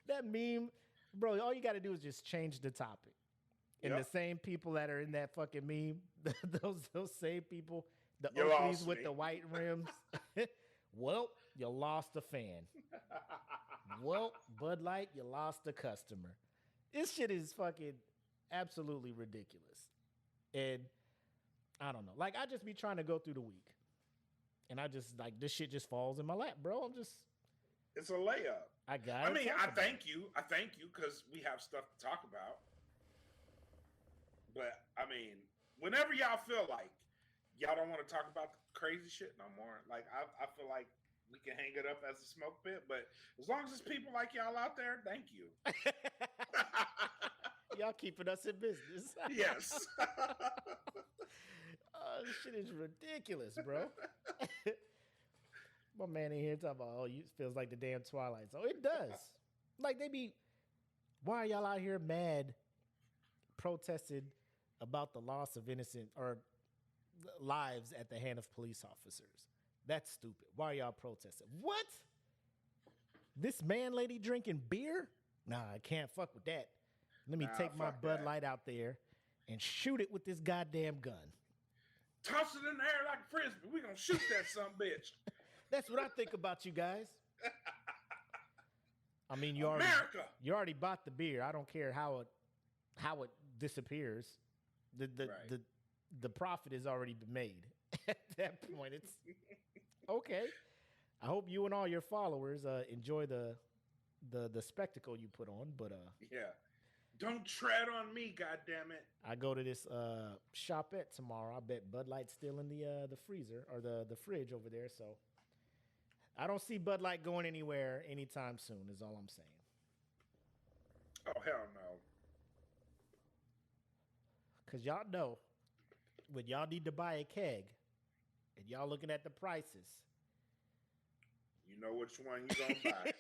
That meme, bro, all you got to do is just change the topic. And Yep. the same people that are in that fucking meme, those same people, the You Oakleys lost with me. the white rims. Well, you lost a fan. Well, Bud Light, you lost a customer. This shit is fucking absolutely ridiculous. And I don't know. Like, I just be trying to go through the week. And I just, like, this shit just falls in my lap, bro. It's a layup. I got I mean, I thank you because we have stuff to talk about. But I mean, whenever y'all feel like y'all don't want to talk about the crazy shit no more, like I feel like we can hang it up as a smoke pit. But as long as there's people like y'all out there, thank you. Y'all keeping us in business. Yes. This shit is ridiculous, bro. My man in here talking about, oh, you feels like the damn Twilight Zone. It does. Like, why are y'all out here mad protesting about the loss of innocent or lives at the hand of police officers? That's stupid. Why are y'all protesting? What? This man lady drinking beer? Nah, I can't fuck with that. Let me take my fuck Bud that. Light out there and shoot it with this goddamn gun. Toss it in the air like a frisbee. We gonna shoot that son bitch. That's what I think about you guys. I mean, you America. already bought the beer. I don't care how it disappears. The profit has already been made. At that point, it's okay. I hope you and all your followers enjoy the spectacle you put on. But Yeah. Don't tread on me, goddammit. I go to this shopette tomorrow. I bet Bud Light's still in the freezer or the fridge over there. So I don't see Bud Light going anywhere anytime soon, is all I'm saying. Oh, hell no. Because y'all know when y'all need to buy a keg and y'all looking at the prices. You know which one you gonna buy.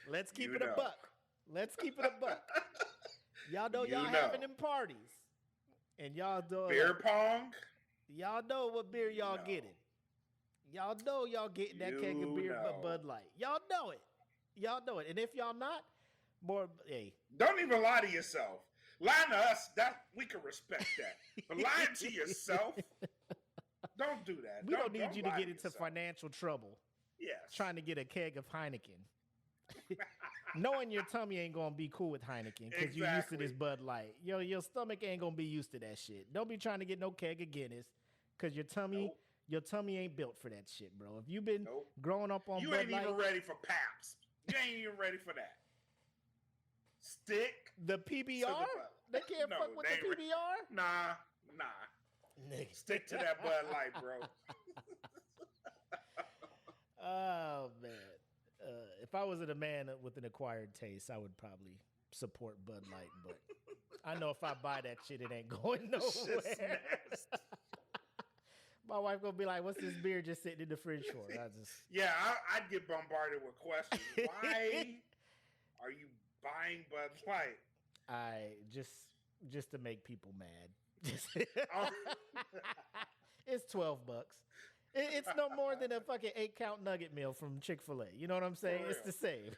Let's keep You it a know. buck. Let's keep it a buck. Y'all know You y'all know. having them parties. And y'all do Beer pong? y'all know what beer y'all know. getting. Y'all know y'all getting that keg of You beer know. Bud Light. Y'all know it. Y'all know it. And if y'all not, more hey. Don't even lie to yourself. Lying to us, that we can respect that. But lying to yourself, don't do that. We don't need you to lie get into yourself. financial trouble Yes. trying to get a keg of Heineken. Knowing your tummy ain't gonna be cool with Heineken because you used to this Exactly. Bud Light. Your stomach ain't gonna be used to that shit. Don't be trying to get no keg of Guinness because your tummy ain't built for that shit, bro. If you've been Nope. growing up on You Bud ain't Light, even ready for Paps. You ain't even ready for that. Stick. the to PBR, the Bud. they can't No, fuck with they the ain't re- PBR. Nah. Nigga. Stick to that Bud Light, bro. Oh man, if I wasn't a man with an acquired taste, I would probably support Bud Light. But I know if I buy that shit, it ain't going Shit's nowhere. nasty. My wife gonna be like, "What's this beer just sitting in the fridge for?" I just Yeah, I'd get bombarded with questions. Why are you buying Bud Light? just to make people mad. Oh. It's $12. It's no more than a fucking 8-count nugget meal from Chick-fil-A. You know what I'm saying? For It's the same.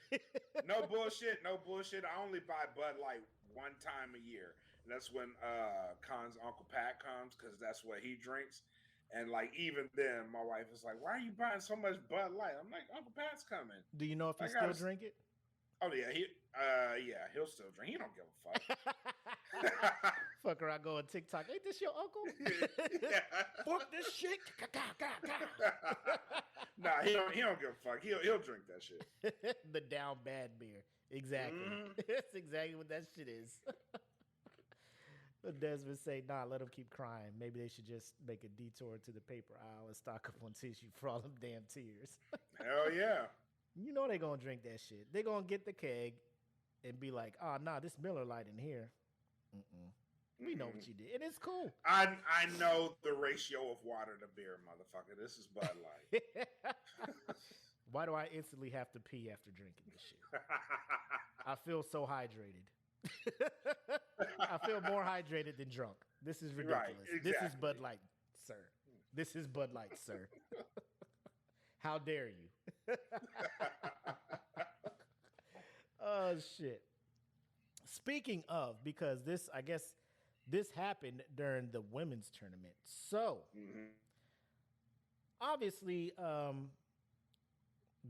No bullshit, no bullshit. I only buy Bud Light one time a year. And that's when Khan's Uncle Pat comes because that's what he drinks. And like even then, my wife is like, "Why are you buying so much Bud Light?" I'm like, "Uncle Pat's coming." Do you know if you I still gotta- drink it? Oh yeah, he'll still drink. He don't give a fuck. Fucker, I go on TikTok. Ain't this your uncle? Yeah. Fuck this shit. Nah, he don't give a fuck. He'll drink that shit. The down bad beer. Exactly. Mhm. That's exactly what that shit is. But Desmond say, nah, let them keep crying. Maybe they should just make a detour to the paper aisle and stock up on tissue for all them damn tears. Hell yeah. You know they gonna drink that shit. They gonna get the keg and be like, oh, nah, this Miller Lite in here. Mm-mm. We know what you did. And it's cool. I know the ratio of water to beer, motherfucker. This is Bud Light. Why do I instantly have to pee after drinking this shit? I feel so hydrated. I feel more hydrated than drunk. This is ridiculous. This is exactly. Bud Light, sir. This is Bud Light, sir. How dare you? Oh shit. Speaking of, because this, I guess, this happened during the women's tournament. So Mhm. obviously,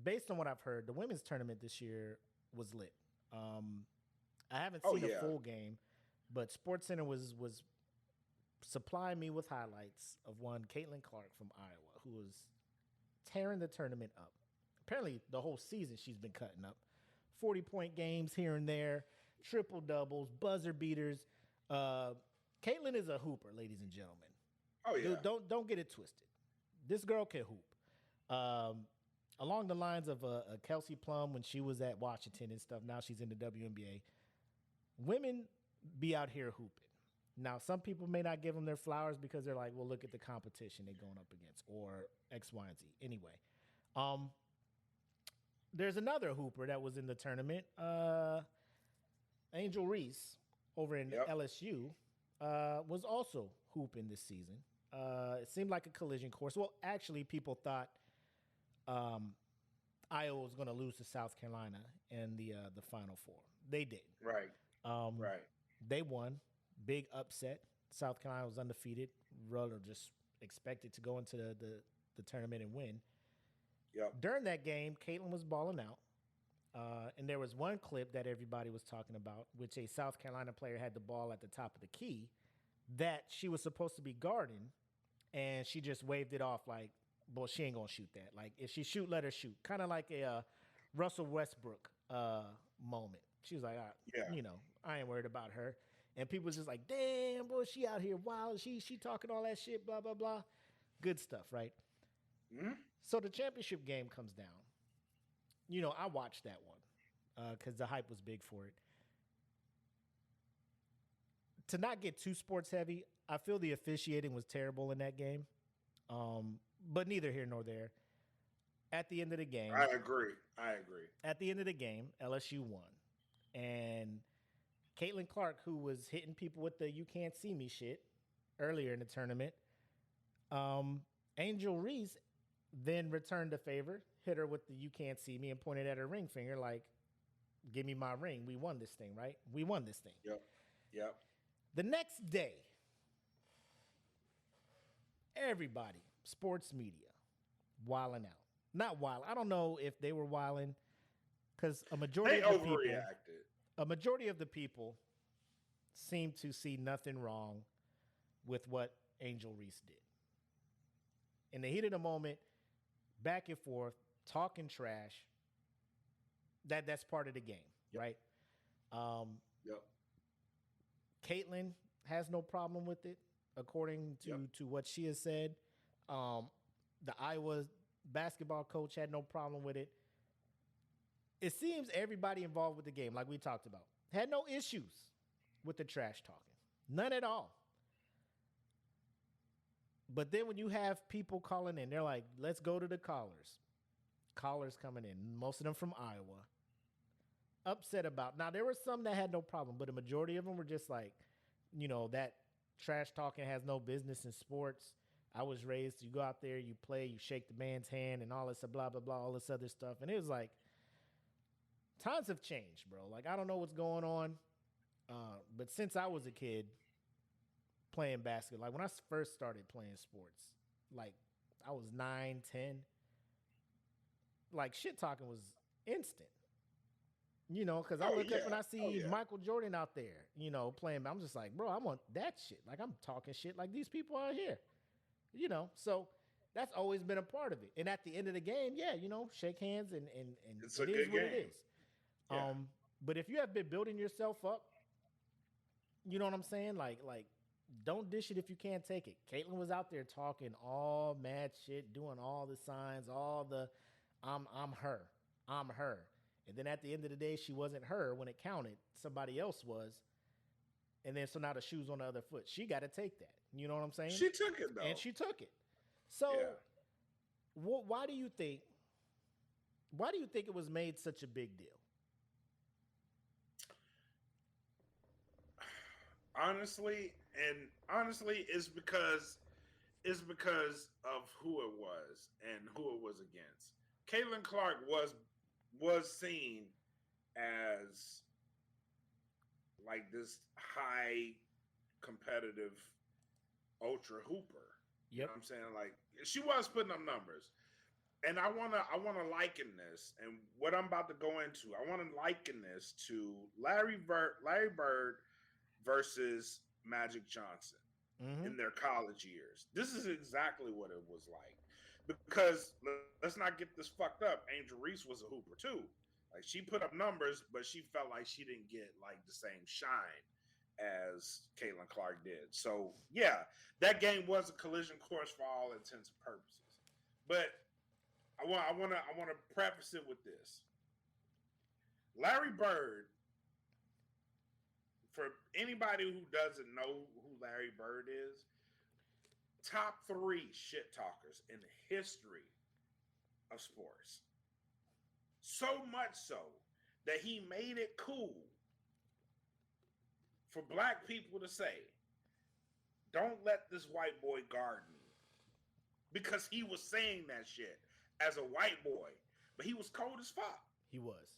based on what I've heard, the women's tournament this year was lit. Um, I haven't Oh seen a yeah. full game, but SportsCenter was supplying me with highlights of one Caitlin Clark from Iowa, who was tearing the tournament up. Apparently, the whole season she's been cutting up. 40-point games here and there, triple doubles, buzzer beaters. Caitlin is a hooper, ladies and gentlemen. Oh yeah. Dude, don't get it twisted. This girl can hoop. Along the lines of Kelsey Plum when she was at Washington and stuff. Now she's in the WNBA. Women be out here hooping. Now, some people may not give them their flowers because they're like, well, look at the competition they're going up against, or X, Y, and Z. Anyway, there's another hooper that was in the tournament, Angel Reese over in Yep. LSU, was also hooping this season. It seemed like a collision course. Well, actually, people thought Iowa was going to lose to South Carolina in the Final Four. They did. Right. Right. They won. Big upset. South Carolina was undefeated. Rather just expected to go into the tournament and win. Yep. During that game, Caitlin was balling out. And there was one clip that everybody was talking about, which a South Carolina player had the ball at the top of the key that she was supposed to be guarding, and she just waved it off like, well, she ain't going to shoot that. Like, if she shoot, let her shoot. Kind of like a Russell Westbrook moment. She was like, Yeah. I ain't worried about her. And people was just like, damn, boy, she out here wild. She talking all that shit, blah, blah, blah. Good stuff, right? Mhm. So the championship game comes down. I watched that one because the hype was big for it. To not get too sports heavy, I feel the officiating was terrible in that game. But neither here nor there. At the end of the game, I agree. LSU won. And Caitlin Clark, who was hitting people with the "you can't see me" shit earlier in the tournament, Angel Reese then returned the favor, hit her with the "you can't see me" and pointed at her ring finger like, give me my ring. We won this thing, right? We won this thing. Yep. The next day, everybody, sports media, wilding out. Not wild. I don't know if they were wilding because They overreacted. a majority of the people seem to see nothing wrong with what Angel Reese did. In the heat of the moment, back and forth, talking trash. That's part of the game, right? Yep. Caitlin has no problem with it, according to what she has said. The Iowa basketball coach had no problem with it. It seems everybody involved with the game, like we talked about, had no issues with the trash talking. None at all. But then when you have people calling in, they're like, let's go to the callers. Callers coming in, most of them from Iowa. Upset about. Now, there were some that had no problem, but a majority of them were just like, that trash talking has no business in sports. I was raised, you go out there, you play, you shake the man's hand and all this blah, blah, blah, all this other stuff. And it was like, times have changed, bro. Like, I don't know what's going on. But since I was a kid playing basketball, like when I first started playing sports, like I was 9, 10, like shit talking was instant. Because I look up and I see Michael Jordan out there, playing. I'm just like, bro, I want that shit. Like, I'm talking shit like these people out here, So that's always been a part of it. And at the end of the game, shake hands and It's it a is good what game. it is. Yeah. But if you have been building yourself up, you know what I'm saying? Like, don't dish it if you can't take it. Caitlin was out there talking all mad shit, doing all the signs, all the, I'm her. And then at the end of the day, she wasn't her when it counted. Somebody else was. And then so now the shoe's on the other foot. She got to take that. You know what I'm saying? She took it though. And she took it. So why do you think it was made such a big deal? Honestly, it's because is because of who it was and who it was against. Caitlin Clark was seen as like this high competitive ultra hooper. You know Yep. what I'm saying? Like she was putting up numbers. And I wanna liken this, and what I'm about to go into, I want to liken this to Larry Bird versus Magic Johnson Mm-hmm. in their college years. This is exactly what it was like. Because let's not get this fucked up. Angel Reese was a hooper too. Like she put up numbers, but she felt like she didn't get like the same shine as Caitlin Clark did. So yeah, that game was a collision course for all intents and purposes. But I want to preface it with this. Larry Bird, for anybody who doesn't know who Larry Bird is, top 3 shit talkers in the history of sports. So much so that he made it cool for black people to say, "Don't let this white boy guard me." Because he was saying that shit as a white boy, but he was cold as fuck. He was.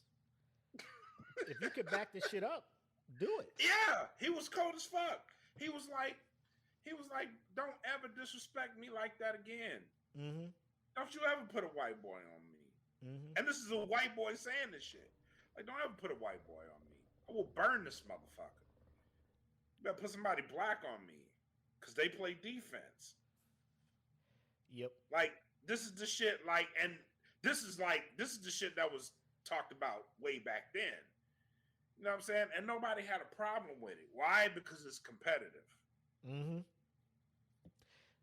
If you could back this shit up, do it. Yeah, he was cold as fuck. He was like, "Don't ever disrespect me like that again. Mm-hmm. Don't you ever put a white boy on me." Mm-hmm. And this is a white boy saying this shit. Like, don't ever put a white boy on me. I will burn this motherfucker. You better put somebody black on me, because they play defense. Yep. Like, this is the shit, like, and this is the shit that was talked about way back then. You know what I'm saying? And nobody had a problem with it. Why? Because it's competitive. Mm-hmm.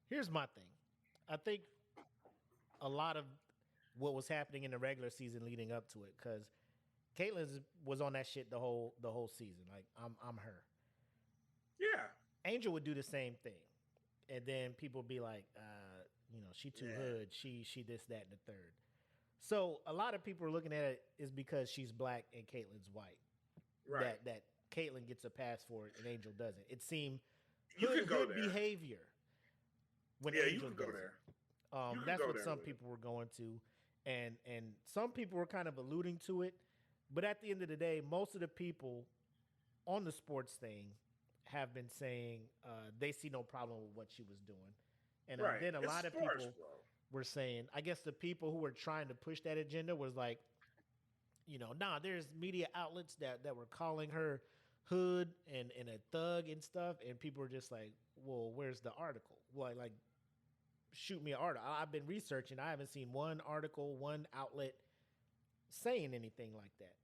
Here's my thing. I think a lot of what was happening in the regular season leading up to it, because Caitlyn was on that shit the whole season. Like I'm her. Yeah. Angel would do the same thing, and then people would be like, she too Yeah. hood. She this, that, and the third. So a lot of people are looking at it is because she's black and Caitlyn's white. Right. That Caitlyn gets a pass for it and Angel doesn't. It seemed You hood, could go hood there. behavior when Yeah, you Angel could go doesn't. there. You could That's go what there some with it. people were going to, and some people were kind of alluding to it. But at the end of the day, most of the people on the sports thing have been saying they see no problem with what she was doing, and Right. then a It's lot of sports, people bro. were saying, I guess the people who were trying to push that agenda was like, there's media outlets that were calling her hood and a thug and stuff, and people were just like, well, where's the article? Well, like shoot me an article. I've been researching. I haven't seen one article, one outlet saying anything like that.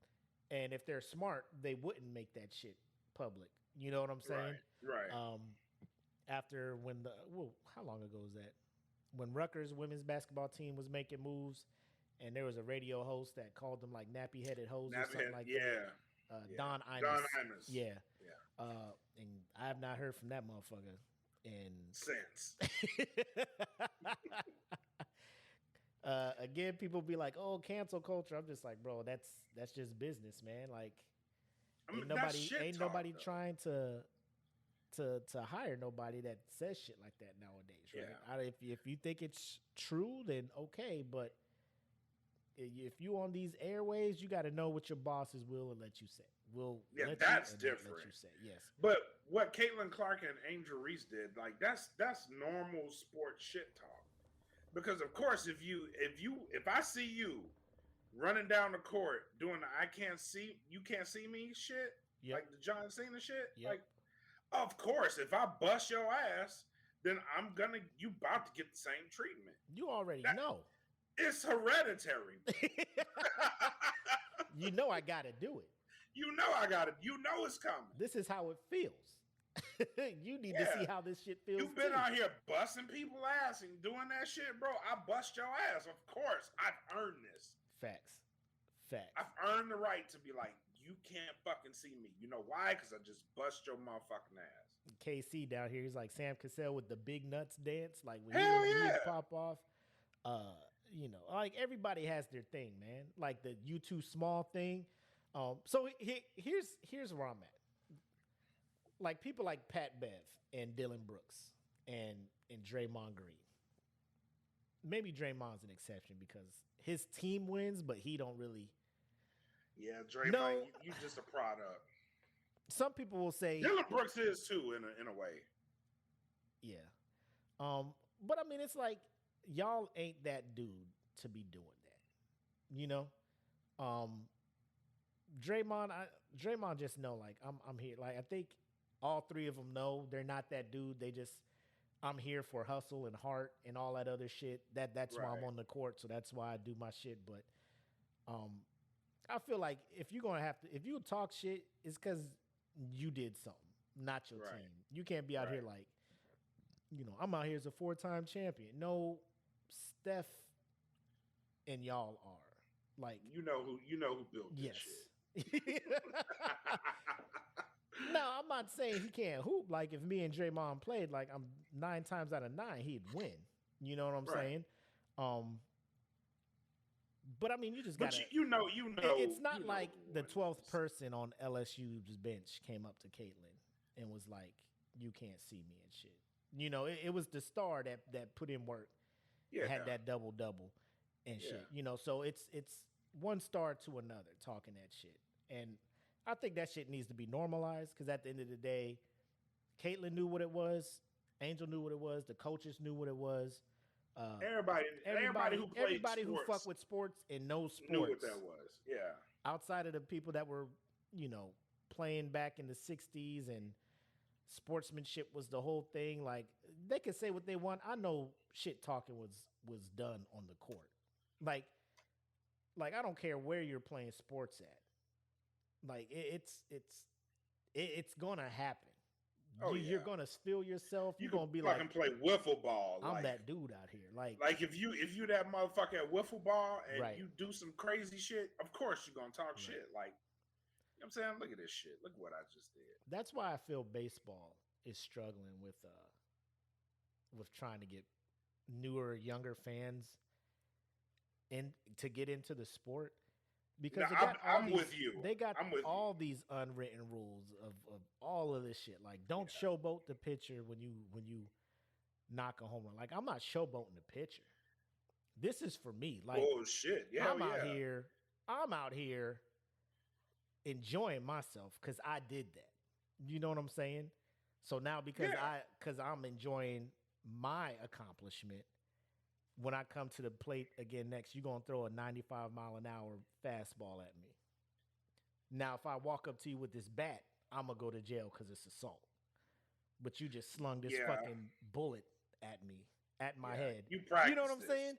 And if they're smart, they wouldn't make that shit public. You know what I'm saying? Right. After how long ago was that? When Rutgers women's basketball team was making moves, and there was a radio host that called them like nappy headed hoes or something like that. Yeah. Don Imus. Don Imus. Yeah. Yeah. And I have not heard from that motherfucker in Since. again, people be like, "Oh, cancel culture." I'm just like, bro, that's just business, man. Like, I mean, ain't that's shit talk, nobody though. trying to hire nobody that says shit like that nowadays, right? Yeah. If you think it's true, then okay, but if you on these airways, you got to know what your bosses will and let you say. Yeah, let that's you, and different. Let you say yes. But what Caitlin Clark and Angel Reese did, like that's normal sports shit talk. Because of course, if I see you running down the court doing the you can't see me shit, Yep. like the John Cena shit, Yep. like of course, if I bust your ass, then you about to get the same treatment. You already know. It's hereditary. You know I got to do it. You know I got it. You know it's coming. This is how it feels. You need to see how this shit feels. You've been too. out here busting people ass and doing that shit, bro. I bust your ass. Of course, I've earned this. Facts. I've earned the right to be like, you can't fucking see me. You know why? Because I just bust your motherfucking ass. KC down here, he's like Sam Cassell with the big nuts dance, like when Hell he yeah. pop off. Like everybody has their thing, man. Like the you too small thing. So here's where I'm at. Like people like Pat Bev and Dylan Brooks and Draymond Green. Maybe Draymond's an exception because his team wins, but he don't really. Yeah, Draymond, No. you just a product. Some people will say Dylan Brooks is too, in a way. yeah. But I mean, it's like y'all ain't that dude to be doing that, you know. Draymond just know like I'm here. Like I think all three of them know they're not that dude. They just I'm here for hustle and heart and all that other shit. That's why I'm Right. on the court. So that's why I do my shit. But I feel like if you're gonna have to, if you talk shit, it's because you did something, not your Right. team. You can't be out here Right. like, you know, I'm out here as a 4-time champion. No, Steph and y'all are like, You know who built this yes. shit. No, I'm not saying he can't hoop. Like if me and Draymond played, like I'm 9 times out of 9, he'd win. You know what I'm Right. saying? But I mean, you just But gotta. you know. It's not you know like who the wins. 12th person on LSU's bench came up to Caitlin and was like, "You can't see me" and shit. You know, it was the star that put in work, Yeah. had that double and Yeah. shit. You know, so it's one star to another talking that shit, and I think that shit needs to be normalized because at the end of the day, Caitlin knew what it was, Angel knew what it was, the coaches knew what it was. Everybody who played everybody who sports fuck with sports and knows sports knew what that was. Yeah. outside of the people that were, you know, playing back in the 60s and sportsmanship was the whole thing. Like they could say what they want. I know shit talking was done on the court. Like I don't care where you're playing sports at. Like it's gonna happen. Oh, You're yeah. gonna spill yourself. You You're gonna can be fucking like, play wiffle ball. I'm like, that dude out here. Like if you that motherfucker at wiffle ball and Right. you do some crazy shit, of course you're gonna talk shit. Like, you know what I'm saying? Look at this shit. Look what I just did. that's why I feel baseball is struggling with trying to get newer, younger fans in to get into the sport because No, they got all I'm these, with you. They got I'm with all these unwritten rules of all of this shit. Like, don't showboat the pitcher when you knock a home run. Like, I'm not showboating the pitcher. This is for me. Like, oh shit. Yeah. I'm out here enjoying myself because I did that. You know what I'm saying? So now because I'm enjoying my accomplishment, when I come to the plate again next, you're gonna throw a 95-mile-an-hour fastball at me. Now, if I walk up to you with this bat, I'm gonna go to jail because it's assault. But you just slung this fucking bullet at me, at my head. You know what I'm practice saying?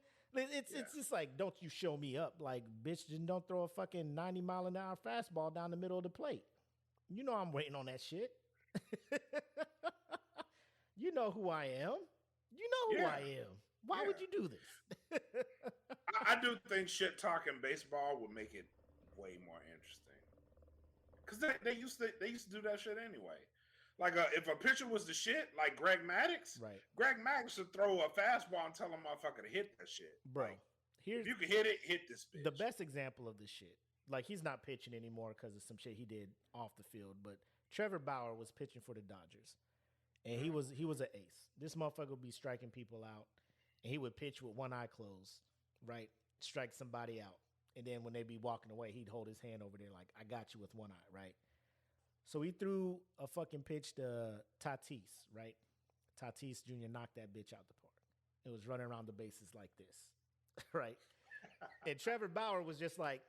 It's just like, don't you show me up. Like, bitch, just don't throw a fucking 90-mile-an-hour fastball down the middle of the plate. You know I'm waiting on that shit. You know who I am. You know who I am. Why would you do this? I do think shit talking baseball would make it way more interesting. Cause they used to do that shit anyway. Like if a pitcher was the shit, like Greg Maddux, Right. Greg Maddux would throw a fastball and tell a motherfucker to hit that shit. Bro, Like, here's if you can hit it, hit this bitch. the best example of this shit. Like, he's not pitching anymore because of some shit he did off the field. But Trevor Bauer was pitching for the Dodgers, and he was an ace. This motherfucker would be striking people out, and he would pitch with one eye closed, right? Strike somebody out, and then when they be walking away, he'd hold his hand over there like, "I got you with one eye," right? So he threw a fucking pitch to Tatis, right? Tatis Jr. knocked that bitch out the park. It was running around the bases like this, right? And Trevor Bauer was just like,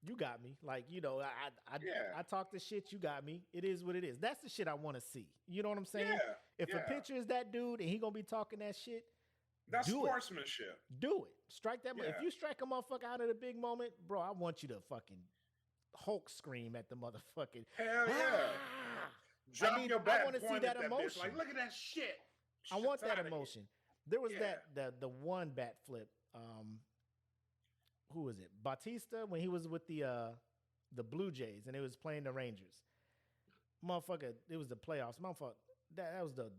"You got me." Like, you know, I talk this shit. You got me. It is what it is. That's the shit I want to see. You know what I'm saying? Yeah, If a pitcher is that dude and he gonna be talking that shit, that's do sportsmanship. it. Do it. Strike that. Yeah. If you strike a motherfucker out of the big moment, bro, I want you to fucking Hulk scream at the motherfucking. Hell yeah. Ah! Drop your bat. I want to see point that at emotion. Bitch. Like, look at that shit. I want Shit's that outta here. emotion. There was Yeah. the one bat flip. Who was it? Bautista when he was with the Blue Jays and it was playing the Rangers. Motherfucker, it was the playoffs. Motherfucker, that was the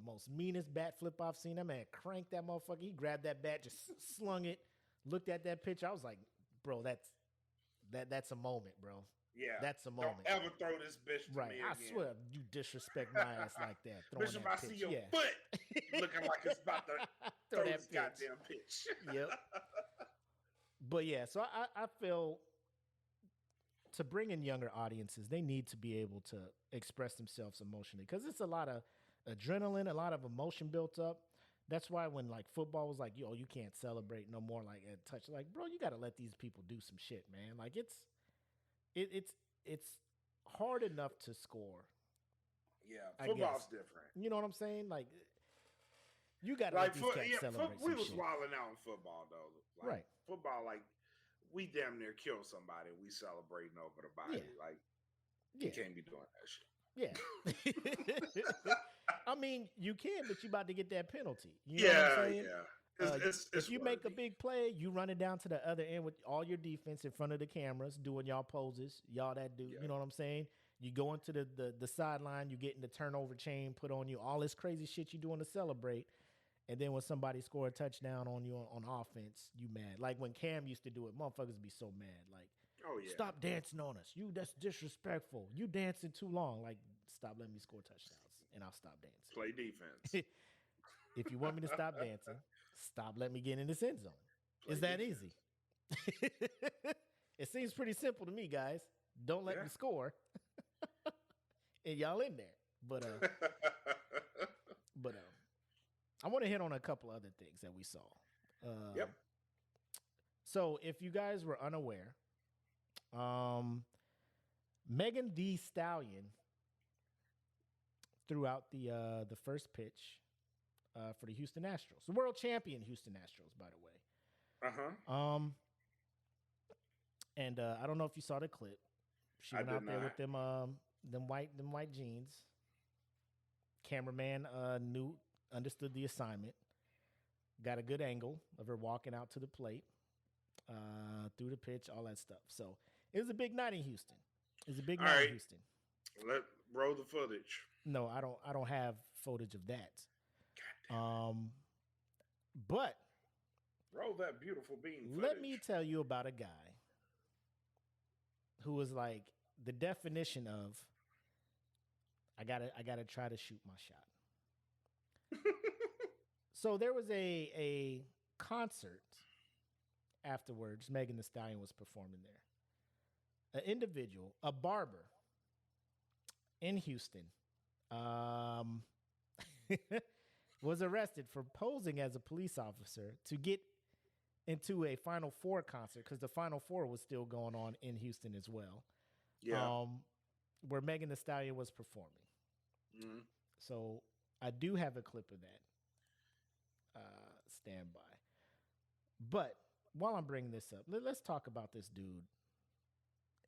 most meanest bat flip I've seen. That man cranked that motherfucker. He grabbed that bat, just slung it, looked at that pitch. I was like, bro, that's a moment, bro. Yeah. That's a moment. Don't ever throw this bitch to Right. me I again. swear you disrespect my ass like that. Throwing Bitch, if that I pitch. see your yeah. foot looking like it's about to throw this goddamn pitch. Yep. But yeah, so I feel to bring in younger audiences, they need to be able to express themselves emotionally because it's a lot of adrenaline, a lot of emotion built up. That's why when like football was like, yo, you can't celebrate no more like at touch. Like, bro, you got to let these people do some shit, man. Like it's hard enough to score. Yeah, I football's guess. different. You know what I'm saying? Like, you got to Like let these cats celebrate we some was shit. wilding out in football though. Like, Right. Football, like we damn near killed somebody. We celebrating over the body. Yeah. Like Yeah. you can't be doing that shit. Yeah. I mean, you can, but you about to get that penalty. You know what I'm saying? It's if you make a worthy. big play, you run it down to the other end with all your defense in front of the cameras, doing y'all poses, y'all that do. Yeah. You know what I'm saying? You go into the sideline, you getting the turnover chain put on you, all this crazy shit you doing to celebrate. And then when somebody score a touchdown on you on offense, you mad. Like when Cam used to do it, motherfuckers be so mad. Like, Oh yeah. stop dancing on us. That's disrespectful. You dancing too long. Like, stop letting me score touchdowns, and I'll stop dancing. Play defense. If you want me to stop dancing, stop letting me get in this end zone. It's Play that defense. easy. It seems pretty simple to me, guys. Don't let Yeah. me score, and y'all in there. But I want to hit on a couple other things that we saw. Yep. So if you guys were unaware, Megan Thee Stallion threw out the first pitch for the Houston Astros, the world champion Houston Astros, by the way. Uh-huh. And I don't know if you saw the clip. She I went did out there not. with them white jeans. Cameraman understood the assignment. Got a good angle of her walking out to the plate, through the pitch, all that stuff. So it was a big night in Houston. It was a big All night right. in Houston. Let roll the footage. No, I don't have footage of that. But Roll that beautiful bean footage. let me tell you about a guy who was like the definition of I gotta try to shoot my shot. So there was a concert afterwards. Megan Thee Stallion was performing there. An individual, a barber in Houston, was arrested for posing as a police officer to get into a Final Four concert because the Final Four was still going on in Houston as well. Yeah. Where Megan Thee Stallion was performing. Mhm. So I do have a clip of that. Stand by. But while I'm bringing this up, let's talk about this dude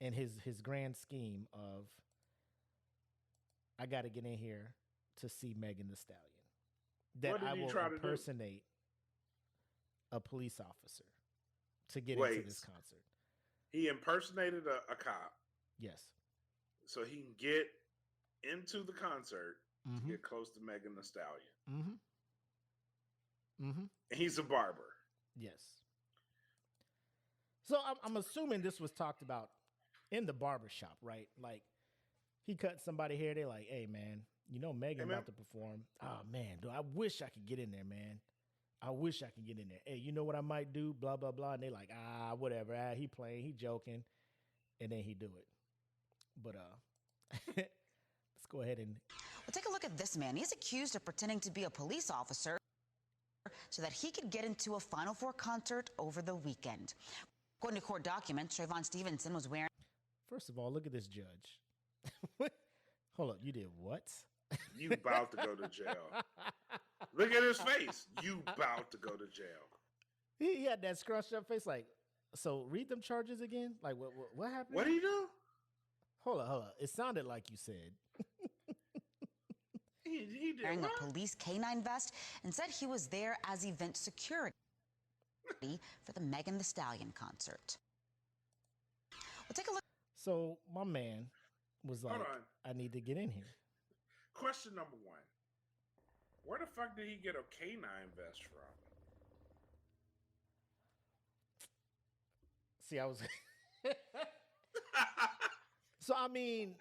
and his grand scheme of I got to get in here to see Megan Thee Stallion. That What did I he will try to do? impersonate a police officer to get Wait. into this concert. He impersonated a cop Yes. so he can get into the concert Mhm. to get close to Megan Thee Stallion. Mm-hmm. Mm-hmm. And he's a barber. Yes. So I'm assuming this was talked about in the barbershop, right? Like he cut somebody hair. They're like, hey, man, you know Megan Hey, man. about to perform. Oh, man, dude, I wish I could get in there, man. I wish I could get in there. Hey, you know what I might do? Blah, blah, blah. And they like, whatever. He playing, he joking. And then he do it. But let's go ahead and Well, take a look at this man. He's accused of pretending to be a police officer so that he could get into a Final Four concert over the weekend. According to court documents, Trayvon Stevenson was wearing... first of all, look at this judge. Hold up, you did what? You about to go to jail. Look at his face. You about to go to jail. He had that scrunched up face like, so read them charges again? Like, what happened? What did he do? Hold up. It sounded like you said. He did wearing what? a police canine vest and said he was there as event security for the Megan Thee Stallion concert. Well, take a look. So my man was like, Hold on. I need to get in here. Question number one. Where the fuck did he get a canine vest from? See, I was So I mean,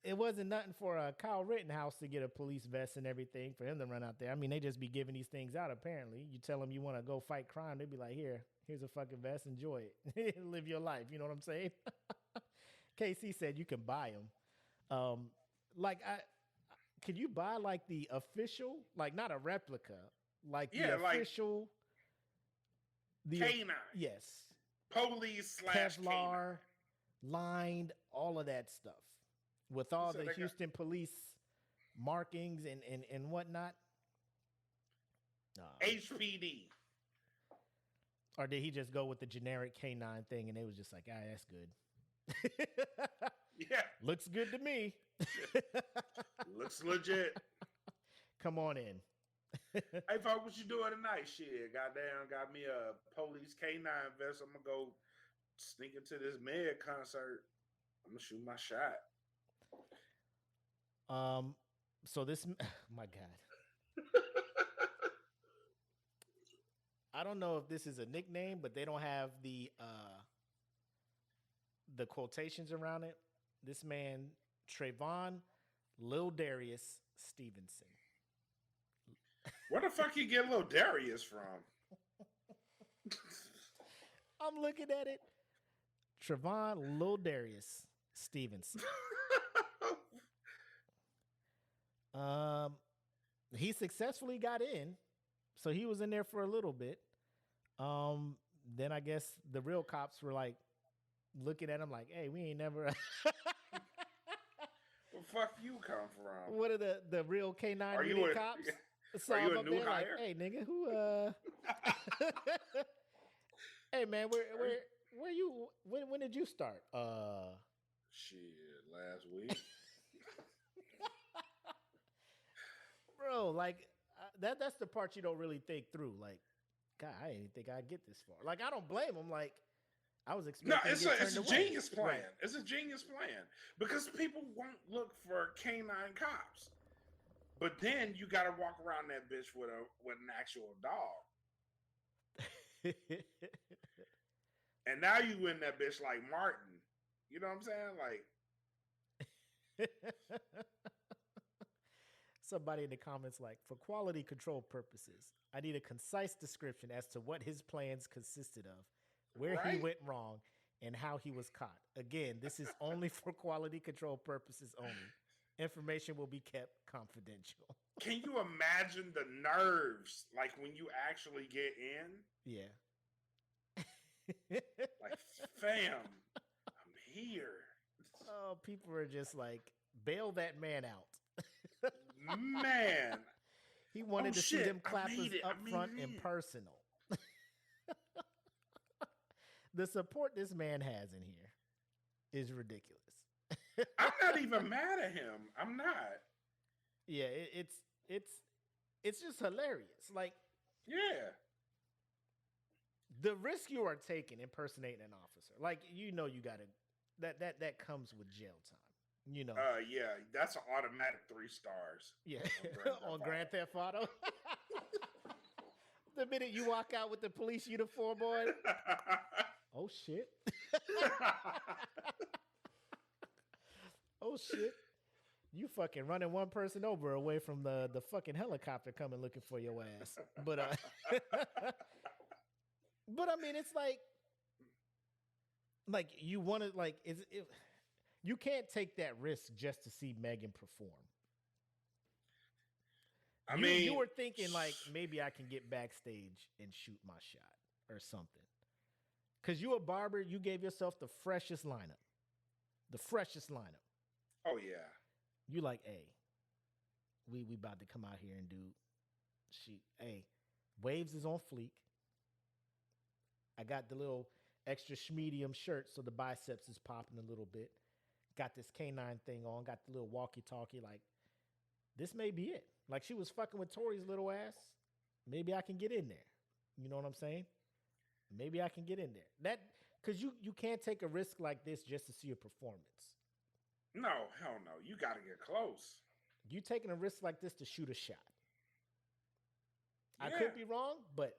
it wasn't nothing for Kyle Rittenhouse to get a police vest and everything for him to run out there. I mean, they just be giving these things out. Apparently, you tell them you want to go fight crime, they'd be like, here's a fucking vest, enjoy it, live your life. You know what I'm saying? KC said you can buy them. Like can you buy like the official, like not a replica, like the official, the K9, yes, police / Kevlar, lined, all of that stuff with all the Houston police markings and whatnot. HPD. Or did he just go with the generic K9 thing and it was just like, that's good. Yeah. Looks good to me. Looks legit. Come on in. Hey, folks, what you doing tonight? Shit, goddamn, got me a police K9 vest. I'm going to go sneak into this Med concert. I'm going to shoot my shot. So this, my God. I don't know if this is a nickname, but they don't have the quotations around it. This man, Trayvon Lil Darius Stevenson. Where the fuck you get Lil Darius from? I'm looking at it. Trayvon Lil Darius Stevenson. He successfully got in, so he was in there for a little bit. Then I guess the real cops were like looking at him like, "Hey, we ain't never." Where the fuck you come from? What are the real K9 cops? Are you a new hire? Like, hey, nigga, who? Hey, man, where you? When did you start? Shit, last week. Bro, like that's the part you don't really think through. Like, God, I didn't think I'd get this far. Like, I don't blame him. Like, I was expecting. No, it's a genius plan. Right. It's a genius plan because people won't look for K9 cops, but then you got to walk around that bitch with an actual dog. And now you in that bitch like Martin. You know what I'm saying? Like. Somebody in the comments like, for quality control purposes, I need a concise description as to what his plans consisted of, where he went wrong, and how he was caught. Again, this is only for quality control purposes only. Information will be kept confidential. Can you imagine the nerves, like when you actually get in? Yeah. Like, fam, I'm here. Oh, people are just like, bail that man out. Man, he wanted to see them clappers up front and personal. The support this man has in here is ridiculous. I'm not even mad at him. I'm not. Yeah, it's just hilarious. Like, yeah, the risk you are taking impersonating an officer, like, you gotta that comes with jail time. Yeah, that's an automatic 3 stars. Yeah, on Grand Theft Auto. The minute you walk out with the police uniform on, oh shit. Oh shit. You fucking running one person over away from the fucking helicopter coming looking for your ass. But but I mean, it's like you want to, like, you can't take that risk just to see Megan perform. I mean, you were thinking like, maybe I can get backstage and shoot my shot or something. Because you a barber, you gave yourself the freshest lineup. The freshest lineup. Oh, yeah. You like, hey, we about to come out here and do shoot. Hey, Waves is on fleek. I got the little extra medium shirt, so the biceps is popping a little bit. Got this K9 thing on, got the little walkie-talkie. Like, this may be it. Like, she was fucking with Tori's little ass. Maybe I can get in there. You know what I'm saying? Maybe I can get in there. That, because you can't take a risk like this just to see a performance. No, hell no. You got to get close. You taking a risk like this to shoot a shot. Yeah. I could be wrong, but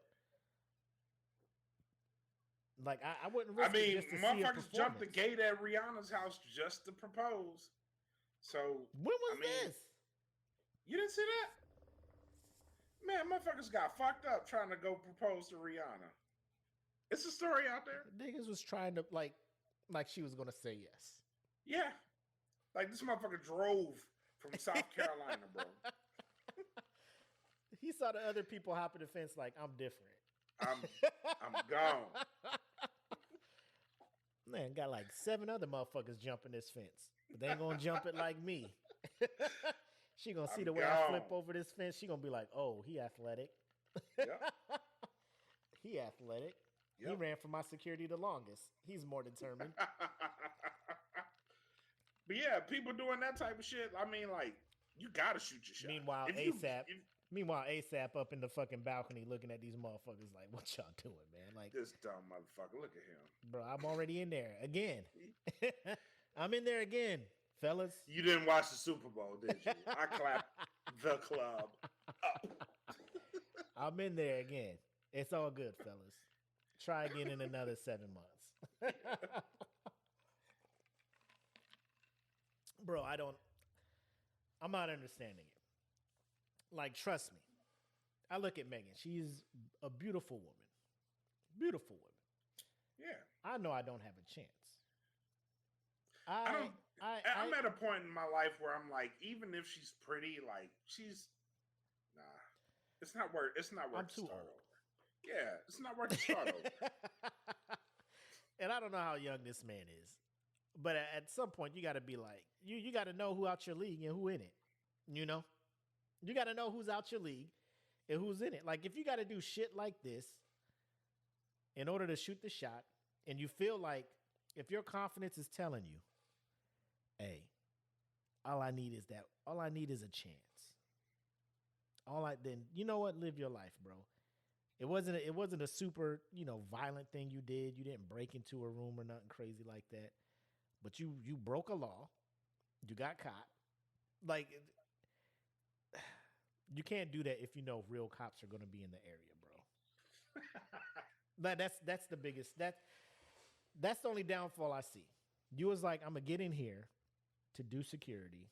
Like I wouldn't I risk it mean, just to see a motherfuckers jumped the performance. gate at Rihanna's house just to propose. So When was I mean, this? you didn't see that? Man, motherfuckers got fucked up trying to go propose to Rihanna. It's a story out there. Niggas was trying to like she was gonna say yes. Yeah. Like this motherfucker drove from South Carolina, bro. He saw the other people hopping the fence like I'm different. I'm gone. Man, got like 7 other motherfuckers jumping this fence, but they ain't gonna jump it like me. She gonna see I'm the way I flip gone. over this fence. She gonna be like, "Oh, he athletic. Yep. He athletic. He Yep. ran for my security the longest. He's more determined." But yeah, people doing that type of shit. I mean, like, you gotta shoot your shot. Meanwhile, If you- ASAP. if- Meanwhile, ASAP up in the fucking balcony looking at these motherfuckers like, "What y'all doing, man?" Like, this dumb motherfucker. Look at him. bro, I'm already in there again. I'm in there again, fellas. You didn't watch the Super Bowl, did you? I clapped the club up. I'm in there again. It's all good, fellas. Try again in another 7 months. Bro, I'm not understanding it. Like, trust me. I look at Megan. She's a beautiful woman. Beautiful woman. Yeah. I know I don't have a chance. I'm at a point in my life where I'm like, even if she's pretty, like she's nah. It's not worth I'm to too start old. over. Yeah, it's not worth to start over. And I don't know how young this man is. But at some point you gotta be like, you gotta know who out your league and who in it. You know? You gotta know who's out your league and who's in it. Like if you gotta do shit like this in order to shoot the shot, and you feel like if your confidence is telling you, hey, all I need is a chance. Then you know what? Live your life, bro. It wasn't a super, violent thing you did. You didn't break into a room or nothing crazy like that. But you broke a law. You got caught. Like you can't do that if you know real cops are going to be in the area, bro. That's the biggest. That's the only downfall I see. You was like, I'm gonna get in here to do security,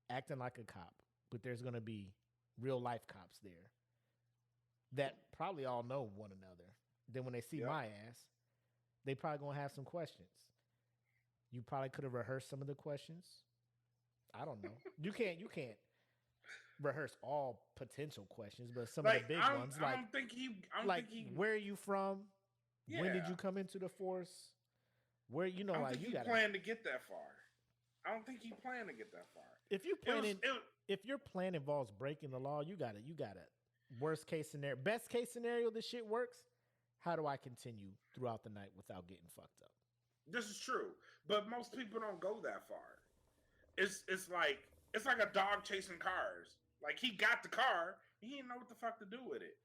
acting like a cop, but there's gonna be real life cops there that probably all know one another. Then when they see my ass, they probably gonna have some questions. You probably could have rehearsed some of the questions. I don't know. You can't rehearse all potential questions, but some of the big ones, I don't think he. Where are you from? Yeah. When did you come into the force? Where I don't like think you he got planned to get that far. I don't think he planned to get that far. If your plan involves breaking the law, you got it. Worst case scenario, best case scenario, this shit works. How do I continue throughout the night without getting fucked up? This is true, but most people don't go that far. It's like a dog chasing cars. Like he got the car, he didn't know what the fuck to do with it.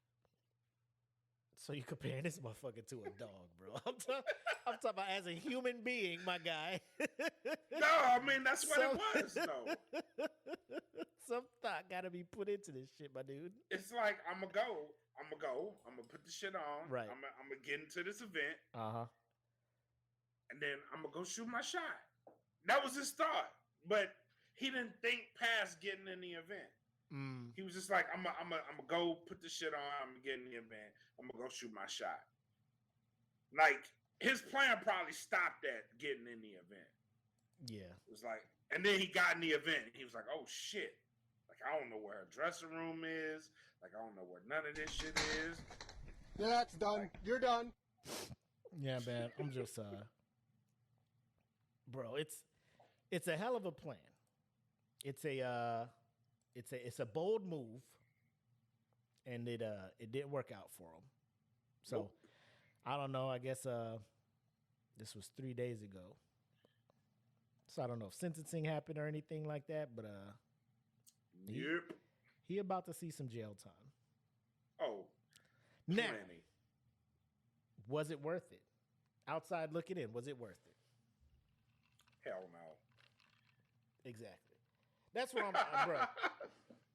So you comparing this motherfucker to a dog, bro? I'm talking about as a human being, my guy. No, I mean that's what it was, though. Some thought got to be put into this shit, my dude. It's like I'm gonna put the shit on. Right. I'm gonna get into this event. Uh-huh. And then I'm gonna go shoot my shot. That was his thought, but he didn't think past getting in the event. He was just like, I'm gonna go put the shit on. I'm gonna get in the event. I'm gonna go shoot my shot. Like his plan probably stopped at getting in the event. Yeah. It was like, and then he got in the event. He was like, oh shit. Like I don't know where her dressing room is. Like I don't know where none of this shit is. Yeah, that's done. You're done. Yeah, man. I'm just bro, it's a hell of a plan. It's a bold move, and it didn't work out for him. So Nope. I don't know. I guess this was 3 days ago. So I don't know if sentencing happened or anything like that, but Yep. he about to see some jail time. Oh, Now, plenty. was it worth it? Outside looking in, was it worth it? Hell no. Exactly. That's what I'm, bro.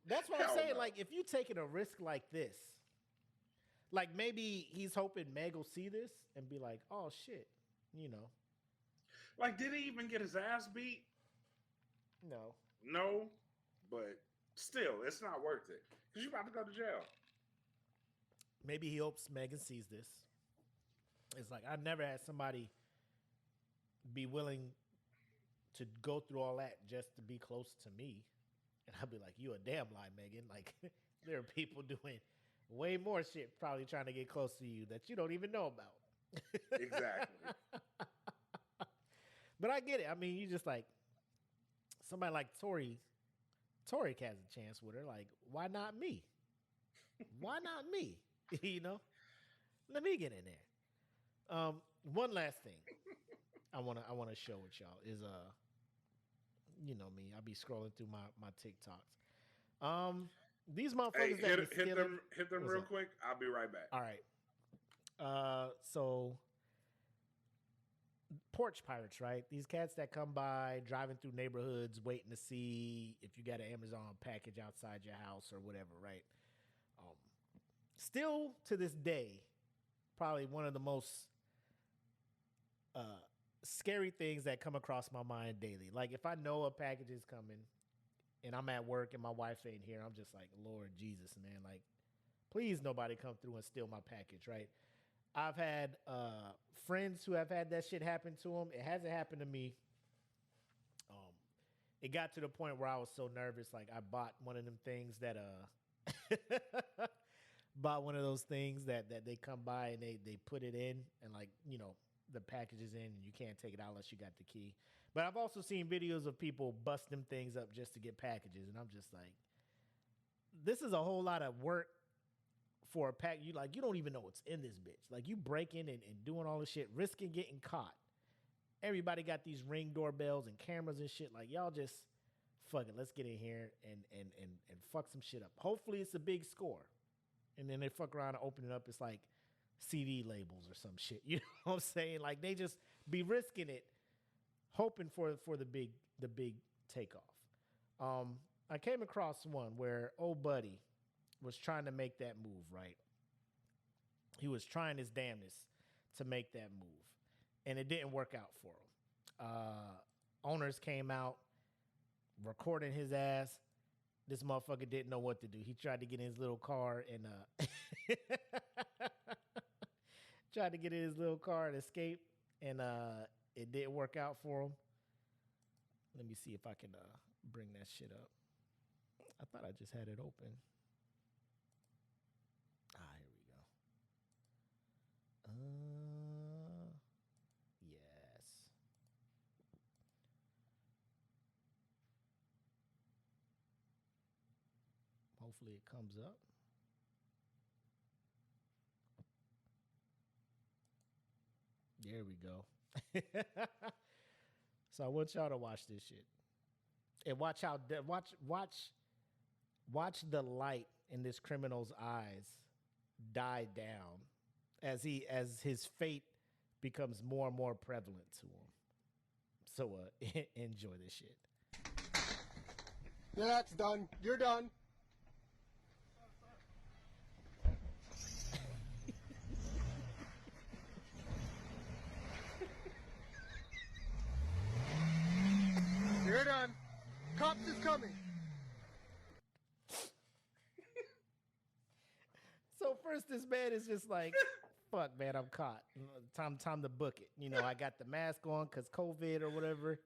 That's what I'm Hell saying. no. Like, if you taking a risk like this, Like maybe he's hoping Meg will see this and be like, "Oh shit," you know. Like, did he even get his ass beat? No. No, but still, it's not worth it because you're about to go to jail. Maybe he hopes Megan sees this. It's like I've never had somebody be willing to go through all that just to be close to me. And I'll be like, you a damn lie, Megan. Like, there are people doing way more shit probably trying to get close to you that you don't even know about. Exactly. But I get it. I mean, you just like, somebody like Tori has a chance with her. Like, why not me? Why not me? You know? Let me get in there. One last thing I wanna show with y'all is you know me, I be scrolling through my TikToks. These motherfuckers Hey, that hit them real quick. I'll be right back. All right. So porch pirates, right? These cats that come by driving through neighborhoods waiting to see if you got an Amazon package outside your house or whatever, right? Still to this day, probably one of the most scary things that come across my mind daily. Like if I know a package is coming and I'm at work and my wife ain't here, I'm just like, Lord Jesus, man, like, please nobody come through and steal my package, right? I've had friends who have had that shit happen to them. It hasn't happened to me. It got to the point where I was so nervous, like I bought one of them things that bought one of those things that they come by and they put it in and like, you know, the package is in and you can't take it out unless you got the key. But I've also seen videos of people bust them things up just to get packages. And I'm just like, this is a whole lot of work for a pack. You don't even know what's in this bitch. Like you breaking and doing all this shit, risking getting caught. Everybody got these Ring doorbells and cameras and shit. Like y'all just fuck it. Let's get in here and fuck some shit up. Hopefully it's a big score. And then they fuck around and open it up. It's like CD labels or some shit. You know what I'm saying? Like they just be risking it, hoping for the big takeoff. I came across one where old buddy was trying to make that move, right? He was trying his damnedest to make that move. And it didn't work out for him. Owners came out, recording his ass. This motherfucker didn't know what to do. He tried to get in his little car and escape, and it didn't work out for him. Let me see if I can bring that shit up. I thought I just had it open. Here we go. Yes. Hopefully it comes up. There we go. So I want y'all to watch this shit. And watch the light in this criminal's eyes die down as his fate becomes more and more prevalent to him. So enjoy this shit. Yeah, that's done. You're done. You're done. Cops is coming. So first, this man is just like, "Fuck, man, I'm caught. Time to book it. You know, I got the mask on because COVID or whatever.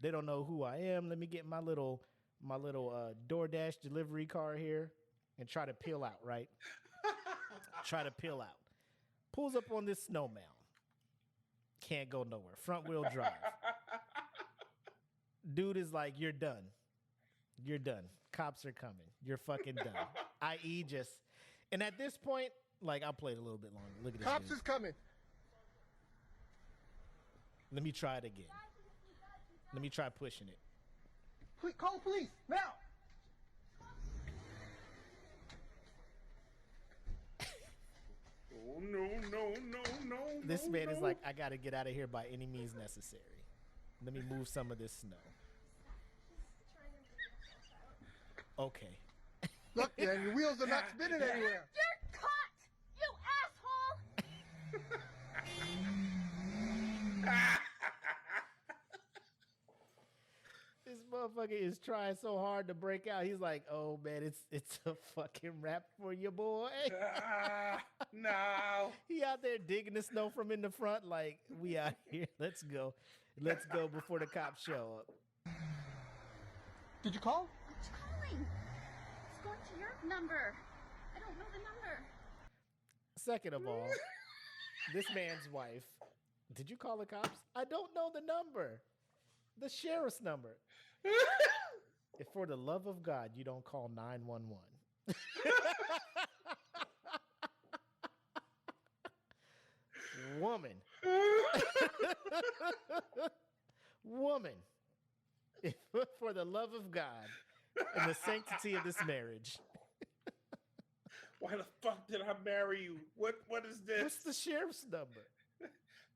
They don't know who I am. Let me get my little DoorDash delivery car here and try to peel out. Right? Try to peel out. Pulls up on this snow mound. Can't go nowhere. Front wheel drive. Dude is like, you're done. You're done. Cops are coming. You're fucking done. I.e. just, and at this point, like, I'll play it a little bit longer. Look at this. Cops is coming. Let me try it again. Let me try pushing it. Please, call the police now. Oh, no. This man is like, I got to get out of here by any means necessary. Let me move some of this snow. Okay. Look, man, your wheels are not spinning anywhere. You're caught, you This motherfucker is trying so hard to break out. He's like, "Oh man, it's a fucking rap for you, boy." No. He out there digging the snow from in the front, like, "We out here. Let's go before the cops show up." Did you call? What's calling? It's going to your number. I don't know the number. Second of all, this man's wife. Did you call the cops? I don't know the number. The sheriff's number. If for the love of God, you don't call 911. Woman. Woman. If for the love of God and the sanctity of this marriage. Why the fuck did I marry you? What is this? What's the sheriff's number?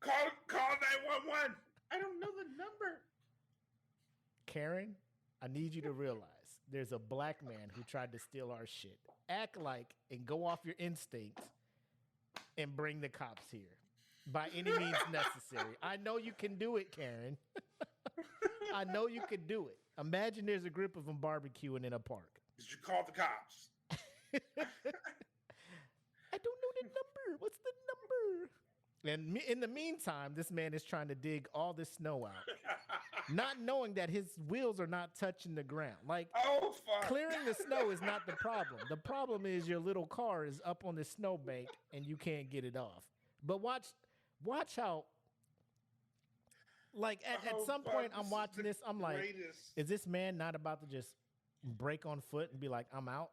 Call 911. I don't know the number. Karen, I need you to realize there's a black man who tried to steal our shit. Act like and go off your instinct and bring the cops here by any means necessary. I know you can do it, Karen. I know you can do it. Imagine there's a group of them barbecuing in a park. Did you call the cops? I don't know the number. What's the number? And in the meantime, this man is trying to dig all this snow out, not knowing that his wheels are not touching the ground. Like, oh, fuck. Clearing the snow is not the problem. The problem is your little car is up on the snowbank and you can't get it off. But watch how, like, at some point I'm watching this, I'm like, is this man not about to just break on foot and be like, I'm out?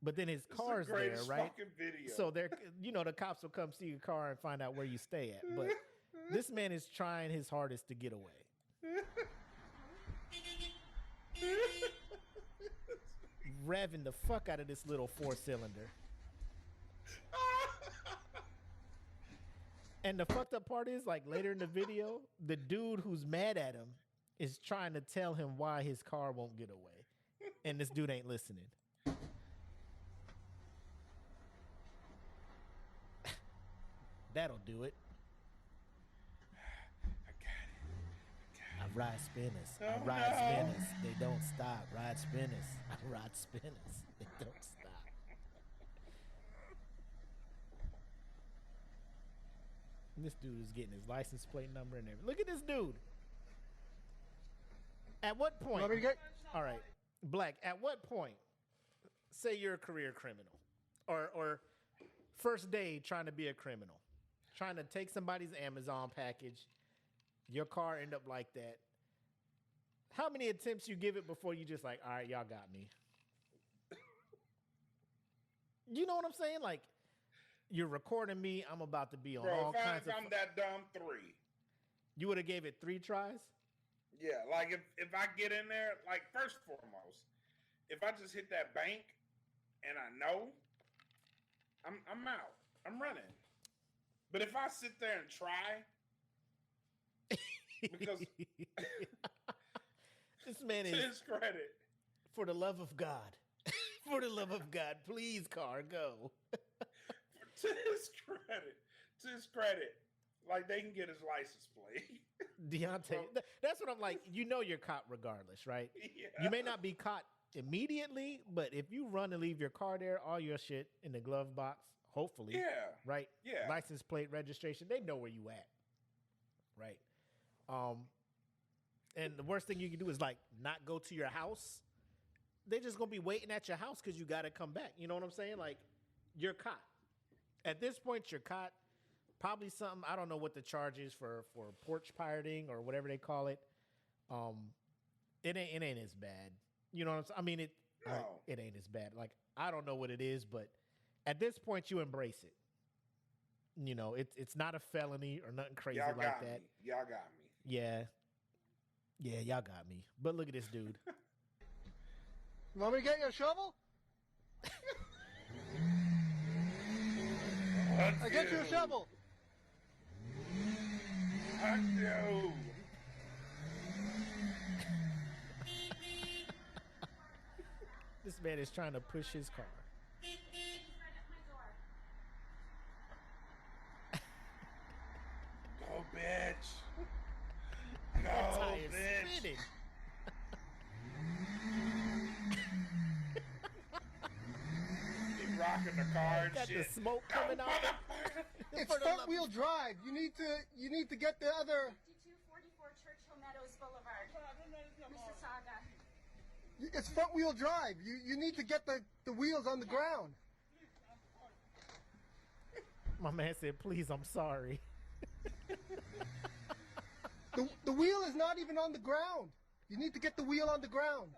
But then his car's there, right? So they're, the cops will come see your car and find out where you stay at. But this man is trying his hardest to get away. Revving the fuck out of this little 4-cylinder. And the fucked up part is, like, later in the video, the dude who's mad at him is trying to tell him why his car won't get away. And this dude ain't listening. That'll do it. I got it. I ride spinners. I ride spinners. They don't stop. Ride spinners. I ride spinners. They don't stop. This dude is getting his license plate number and everything. Look at this dude. At what point? All right, Black. At what point? Say you're a career criminal, or first day trying to be a criminal. Trying to take somebody's Amazon package, your car end up like that. How many attempts you give it before you just like, all right, y'all got me? You know what I'm saying? Like, you're recording me. I'm about to be on all kinds of. I'm that dumb, 3. You would have gave it 3 tries? Yeah, like if I get in there, like first and foremost, if I just hit that bank and I know, I'm out. I'm running. But if I sit there and try, because this man is, to his credit, for the love of God, for the love of God, please, car, go. to his credit, like they can get his license plate. Deontay, that's what I'm like. You know you're caught regardless, right? Yeah. You may not be caught immediately, but if you run and leave your car there, all your shit in the glove box, hopefully, right? Yeah. License plate, registration, they know where you at, right? And the worst thing you can do is like not go to your house. They're just gonna be waiting at your house because you got to come back. You know what I'm saying? Like, you're caught. At this point, you're caught. Probably something, I don't know what the charge is for porch pirating or whatever they call it. It ain't as bad. You know what I'm saying? I mean, it ain't as bad. Like, I don't know what it is, but at this point, you embrace it. You know, it's not a felony or nothing crazy Y'all like got that. Me. Y'all got me. Yeah, y'all got me. But look at this dude. You want me to get you a shovel? I get you a shovel. I do. This man is trying to push his car. bitch. That Go, tire is bitch. spinning. He rocking the car and Got shit. the smoke coming out. It's front wheel drive. You need to get the other. 5244 Churchill Meadows Boulevard, Mississauga. It's front wheel drive. You need to get the wheels on the ground. My man said, please, I'm sorry. The wheel is not even on the ground. You need to get the wheel on the ground.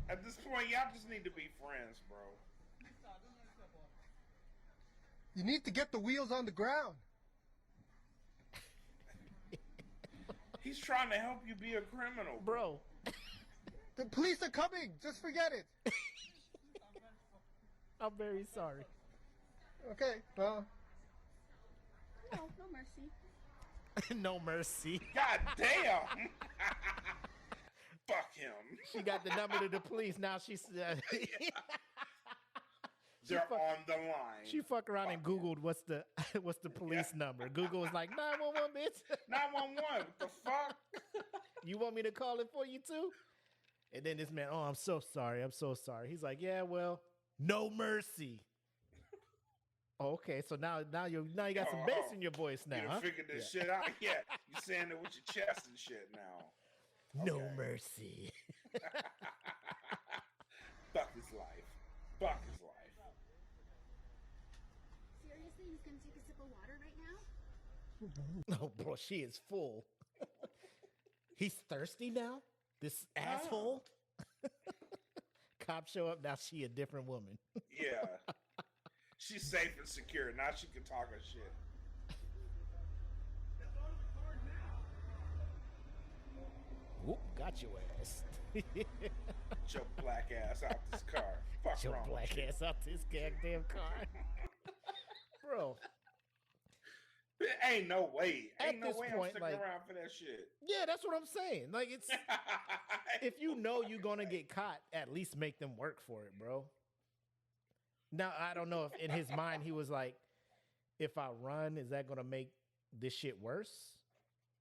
At this point, y'all just need to be friends, bro. You need to get the wheels on the ground. He's trying to help you be a criminal, bro. The police are coming. Just forget it. I'm very sorry. Okay, well. No mercy. No mercy. God damn. Fuck him. She got the number to the police. Now she's... They're on the line. She fuck around and Googled what's the police number. Google was like 911, bitch. 911. What the fuck? You want me to call it for you too? And then this man, oh, I'm so sorry. I'm so sorry. He's like, yeah, well, no mercy. Oh, okay, so now you got some bass in your voice now. You Huh? figured this shit out. Yeah, you saying it with your chest and shit now. No mercy. Fuck his life. Fuck his life. Seriously, he's gonna take a sip of water right now? No, bro, she is full. He's thirsty now? This asshole? Cops show up, now she a different woman. Yeah. She's safe and secure. Now she can talk her shit. Whoop, got your ass. Get your black ass out this car. Fuck Get your wrong black with you. ass out this goddamn car. Bro. Ain't no way. Ain't no this way point, I'm sticking like- around for that shit. Yeah, that's what I'm saying. Like, it's if you know you're gonna get caught, at least make them work for it, bro. Now, I don't know if in his mind he was like, if I run, is that gonna make this shit worse?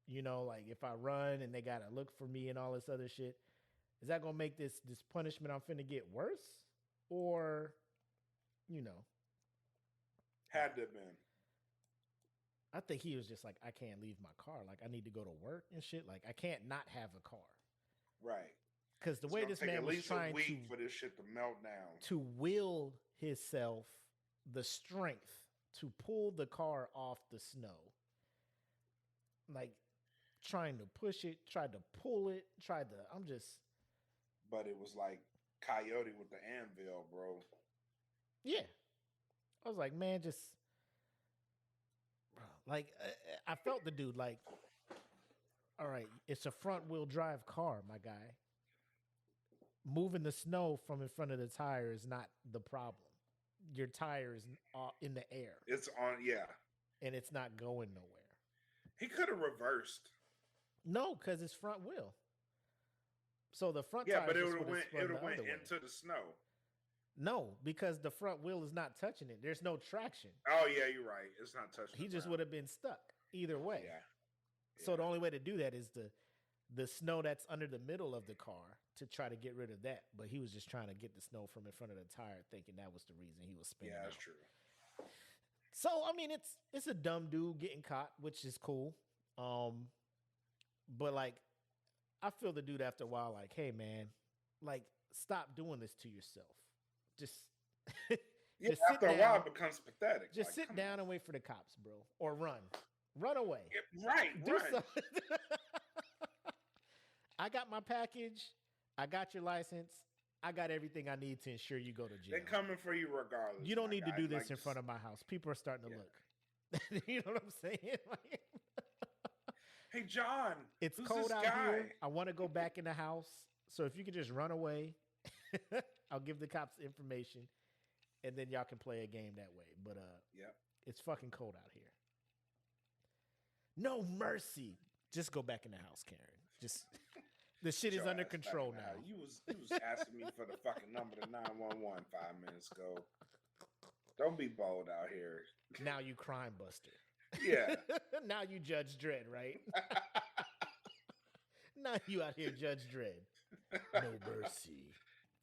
You know, like if I run and they gotta look for me and all this other shit, is that gonna make this punishment I'm finna get worse? Or, you know, Had to have been. I think he was just like, I can't leave my car. Like, I need to go to work and shit. Like, I can't not have a car. Right. Because the It's way gonna this take man at was least trying a week to for this shit to melt down. to will himself the strength to pull the car off the snow. Like, trying to push it, tried to pull it, I'm just... But it was like Coyote with the anvil, bro. Yeah. I was like, man, just... Like, I felt the dude like, all right, it's a front wheel drive car, my guy. Moving the snow from in front of the tire is not the problem. Your tire is in the air. It's on, yeah. And it's not going nowhere. He could have reversed. No, because it's front wheel. So the front Yeah, tire but it just would have would've went. spun It would the have went other way. into the snow. No, because the front wheel is not touching it. There's no traction. Oh yeah, you're right. It's not touching. He the just ground. would have been stuck either way. Yeah. So the only way to do that is the snow that's under the middle of the car to try to get rid of that. But he was just trying to get the snow from in front of the tire, thinking that was the reason he was spinning. Yeah, that's out. true. So I mean, it's a dumb dude getting caught, which is cool. But like, I feel the dude after a while, like, hey man, like, stop doing this to yourself. Just Yeah, just sit after a down. while, it becomes pathetic. Just Like, sit come down and wait for the cops, bro, or run away. on. Right, Do right. something. I got my package. I got your license. I got everything I need to ensure you go to jail. They're coming for you regardless. You don't my need to guy. do this Like, in front of my house. People are starting to look. You know what I'm saying? Like, Hey, John. it's who's cold this out guy? here. I want to go back in the house. So if you could just run away, I'll give the cops the information, and then y'all can play a game that way. But Yep. it's fucking cold out here. No mercy. Just go back in the house, Karen. The shit is Your under ass back control in the now. house. You was asking me for the fucking number to 911 5 minutes ago. Don't be bold out here. Now you crime buster. Yeah. Now you Judge Dredd, right? Now you out here Judge Dredd. No mercy.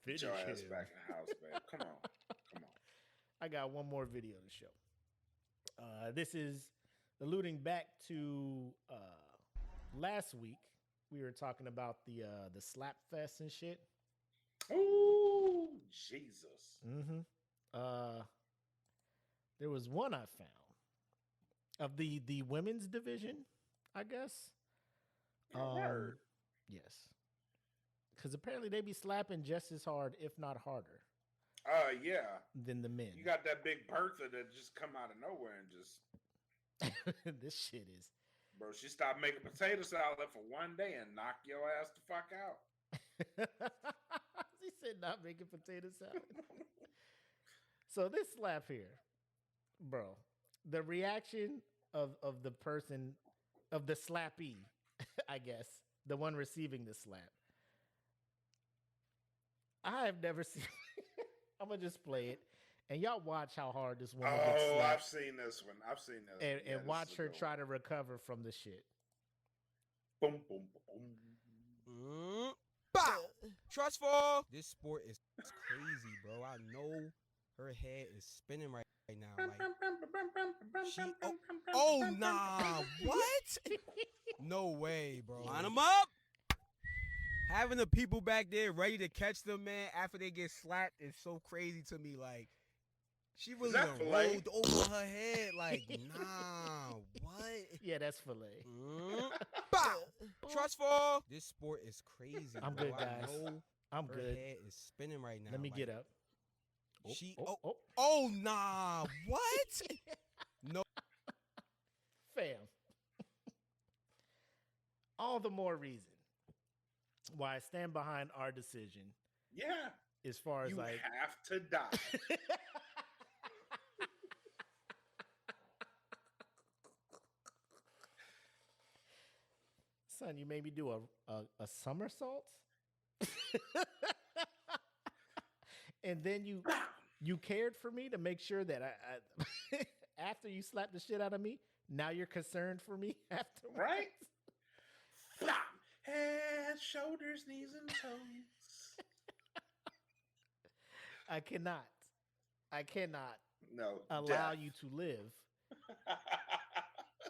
Get Finish your ass him. back in the house, babe. Come on. Come on. I got one more video to show. This is alluding back to last week. We were talking about the slap fest and shit. Oh, Jesus. Mm-hmm. There was one I found of the women's division, I guess. Word. Yes. Because apparently they be slapping just as hard, if not harder, Yeah. than the men. You got that big Bertha that just come out of nowhere and just, This shit is. bro, she stopped making potato salad for one day and knock your ass the fuck out. He said not making potato salad. So this slap here, bro, the reaction of the person, of the slappee, I guess, the one receiving the slap. I have never seen. I'm gonna just play it, and y'all watch how hard this woman gets slapped. I've seen this one. I've seen this one. And watch her try to recover from the shit. Boom, boom, boom. Bow! Trust fall. This sport is crazy, bro. I know her head is spinning right now. Like she. Oh nah! What? No way, bro. Line them up. Having the people back there ready to catch them, man, after they get slapped is so crazy to me. Like, she really done rolled over her head. Like, nah, what? Yeah, that's filet. Bow! Trust fall. This sport is crazy. I'm bro. good, guys. I know I'm her good. head is spinning right now. Let me like, get up. She. Oh. Oh, nah. What? No. Fam. All the more reason why I stand behind our decision. Yeah. As far as you like. have to die. Son, you made me do a somersault. And then you cared for me to make sure that I after you slapped the shit out of me, now you're concerned for me afterwards. Right? Flop. Head, shoulders, knees, and toes. I cannot allow you to live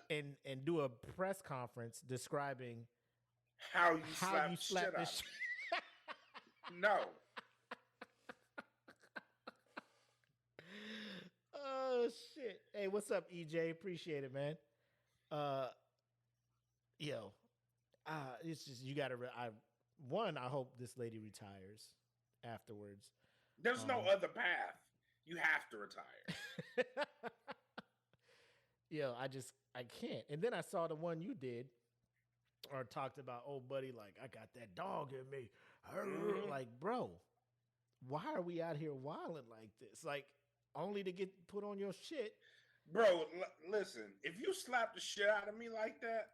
and do a press conference describing how you slap the this shit No. Oh shit. Hey, what's up, EJ? Appreciate it, man. It's just you gotta I hope this lady retires afterwards. There's no other path. You have to retire. I can't. And then I saw the one you did or talked about, oh buddy, like I got that dog in me. Like, bro, why are we out here wilding like this? Like, only to get put on your shit. Bro, listen, if you slap the shit out of me like that,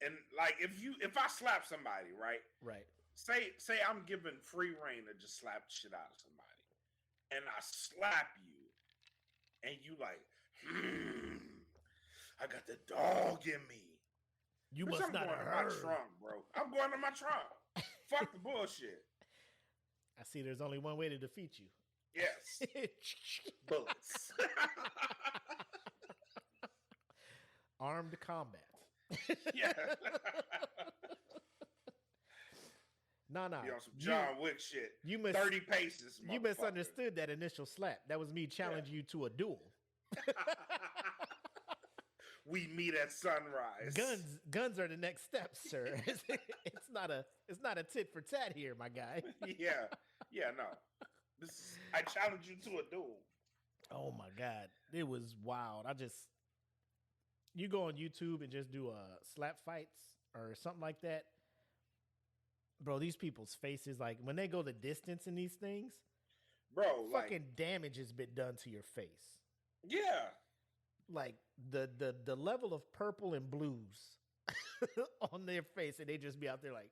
and like if I slap somebody, right? Right. Say I'm giving free reign to just slap the shit out of somebody, and I slap you, and you like, I got the dog in me. You must not have heard. My trunk, bro. I'm going to my trunk. Fuck the bullshit. I see. There's only one way to defeat you. Yes. Bullets. Armed combat. Yeah. No. Be on some John Wick shit. 30 paces. You misunderstood that initial slap. That was me challenging you to a duel. We meet at sunrise. Guns are the next step, sir. It's not a tit for tat here, my guy. Yeah, no. I challenge you to a duel. Oh my God. It was wild. You go on YouTube and just do slap fights or something like that. Bro, these people's faces, like when they go the distance in these things, bro, fucking damage has been done to your face. Yeah. Like the level of purple and blues on their face, and they just be out there like,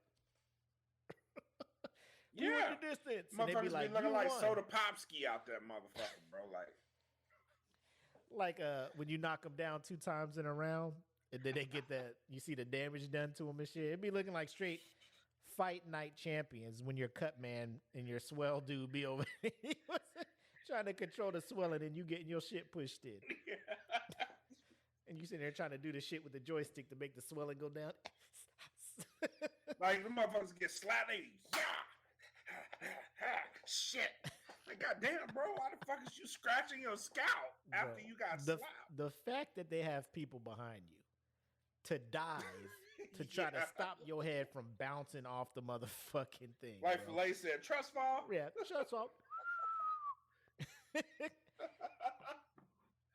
You in the distance. And they be Motherfuckers like, be looking you like won. Soda Popski out that motherfucker, bro. Like when you knock them down 2 times in a round, and then they get that, you see the damage done to them and shit. It'd be looking like straight fight night champions when your cut man and your swell dude be over trying to control the swelling and you getting your shit pushed in. And you sitting there trying to do the shit with the joystick to make the swelling go down. Like the motherfuckers get slapped, they shit. Like, goddamn, bro, why the fuck is you scratching your scalp after you got slapped? The fact that they have people behind you to dive to try to stop your head from bouncing off the motherfucking thing. Like bro. Filet said, trust fall. Yeah, trust fall.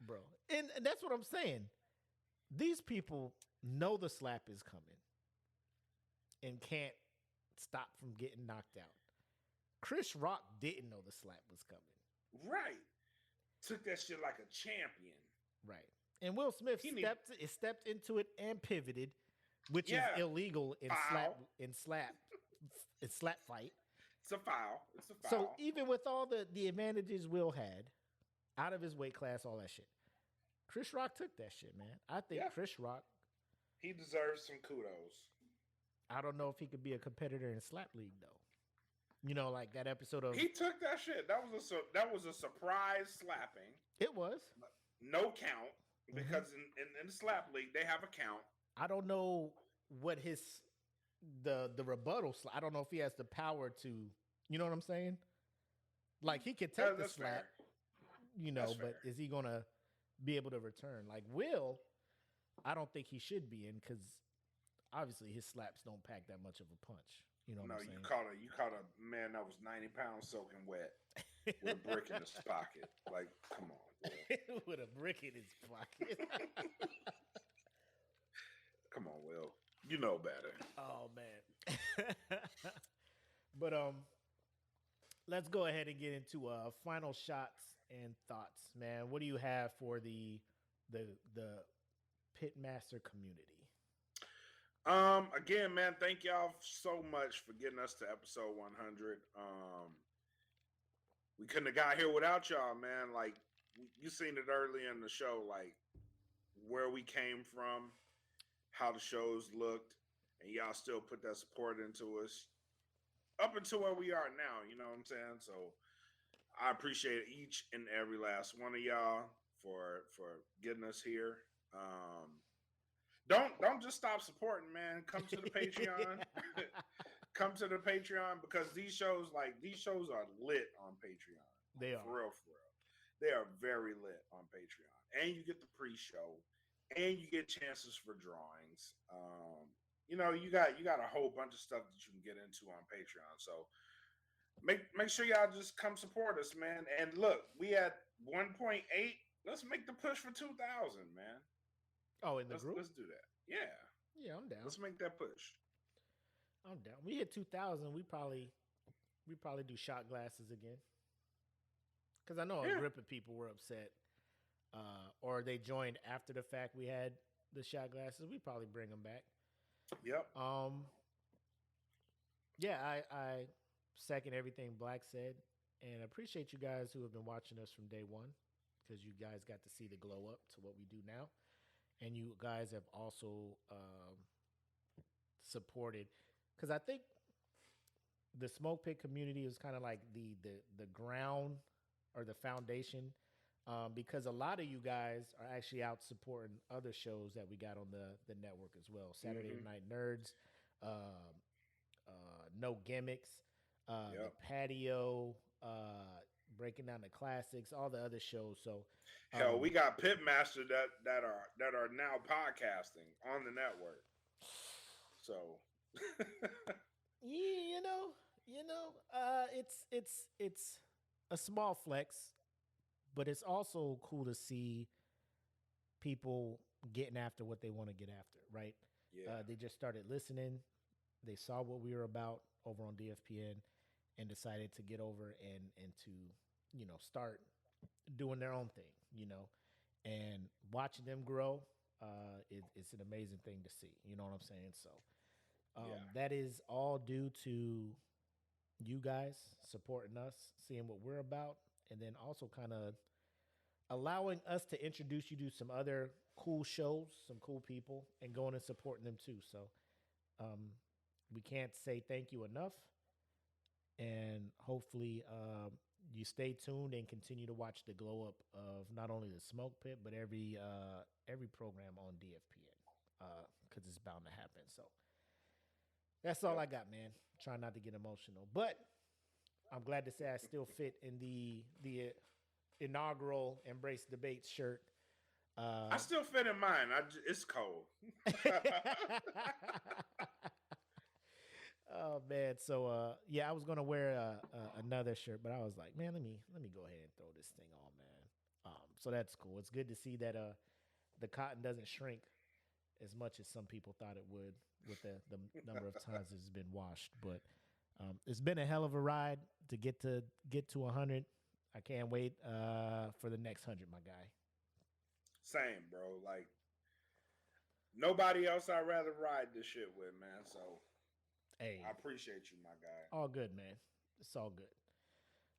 Bro. And that's what I'm saying. These people know the slap is coming and can't stop from getting knocked out. Chris Rock didn't know the slap was coming. Right. Took that shit like a champion. Right. And Will Smith stepped into it and pivoted, which is illegal in slap fight. It's a foul. So even with all the advantages Will had, out of his weight class, all that shit, Chris Rock took that shit, man. I think Chris Rock, he deserves some kudos. I don't know if he could be a competitor in Slap League though. You know, like that episode of he took that shit. That was a surprise slapping. It was no count because in the Slap League they have a count. I don't know what the rebuttal. I don't know if he has the power to. You know what I'm saying? Like he could take the slap. Fair. You know, but is he gonna be able to return? Like Will, I don't think he should be in because obviously his slaps don't pack that much of a punch. You know what I'm saying? You caught a man that was 90 pounds soaking wet with a brick in his pocket. Like, come on, Will. With a brick in his pocket. Come on, Will. You know better. Oh man. But let's go ahead and get into final shots and thoughts, man. What do you have for the Pitmaster community? Again, man, thank y'all so much for getting us to episode 100. We couldn't have got here without y'all, man. Like, you seen it early in the show, like where we came from, how the shows looked, and y'all still put that support into us up until where we are now. You know what I'm saying? So I appreciate each and every last one of y'all for getting us here. Don't just stop supporting, man. Come to the Patreon. Come to the Patreon because these shows are lit on Patreon. They are. For real. They are very lit on Patreon. And you get the pre-show and you get chances for drawings. You know, you got a whole bunch of stuff that you can get into on Patreon. So make sure y'all just come support us, man. And look, we at 1.8. Let's make the push for 2,000, man. Oh, in the group? Let's do that. Yeah. Yeah, I'm down. Let's make that push. I'm down. We hit 2,000. We probably do shot glasses again. Because I know a grip of people were upset. Or they joined after the fact we had the shot glasses. We probably bring them back. Yep. Yeah, I second everything Black said. And I appreciate you guys who have been watching us from day one. Because you guys got to see the glow up to what we do now. And you guys have also supported, because I think the Smoke Pit community is kind of like the ground or the foundation, because a lot of you guys are actually out supporting other shows that we got on the network as well. Saturday Night Nerds, No Gimmicks, the Patio, breaking down the classics, all the other shows. So hell, we got Pitmaster that are now podcasting on the network. So it's a small flex, but it's also cool to see people getting after what they want to get after, right? Yeah. They just started listening. They saw what we were about over on DFPN and decided to get over and to, start doing their own thing, and watching them grow. It's an amazing thing to see. You know what I'm saying? So that is all due to you guys supporting us, seeing what we're about, and then also kind of allowing us to introduce you to some other cool shows, some cool people, and going and supporting them too. So um, we can't say thank you enough, and hopefully you stay tuned and continue to watch the glow up of not only the Smoke Pit but every program on DFPN because it's bound to happen. So that's all I got, man. Try not to get emotional, but I'm glad to say I still fit in the inaugural Embrace Debate shirt. I still fit in mine. It's cold. Oh man, so yeah, I was gonna wear another shirt, but I was like, man, let me go ahead and throw this thing on, man. So that's cool. It's good to see that the cotton doesn't shrink as much as some people thought it would with the number of times it's been washed. But it's been a hell of a ride to get to 100. I can't wait for the next 100, my guy. Same, bro. Like nobody else I'd rather ride this shit with, man. So hey, I appreciate you, my guy. All good, man. It's all good.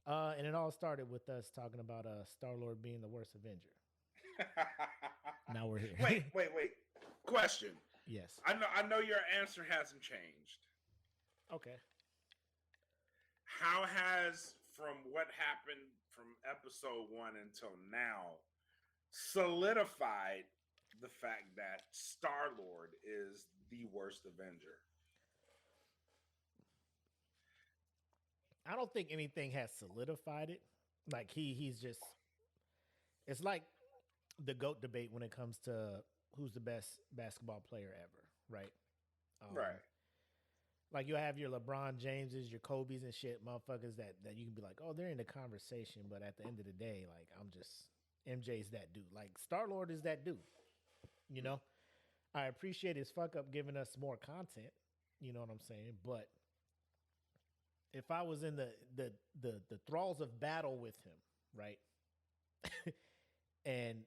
And it all started with us talking about Star-Lord being the worst Avenger. Now we're here. Wait. Question. Yes. I know your answer hasn't changed. Okay. How has, from what happened from episode 1 until now, solidified the fact that Star-Lord is the worst Avenger? I don't think anything has solidified it. Like he's just, it's like the GOAT debate when it comes to who's the best basketball player ever, right? Right. Like you have your LeBron Jameses, your Kobe's and shit, motherfuckers that you can be like, oh, they're in the conversation, but at the end of the day, like MJ's that dude. Like Star-Lord is that dude. You know? I appreciate his fuck up giving us more content. You know what I'm saying? But if I was in the thralls of battle with him, right? and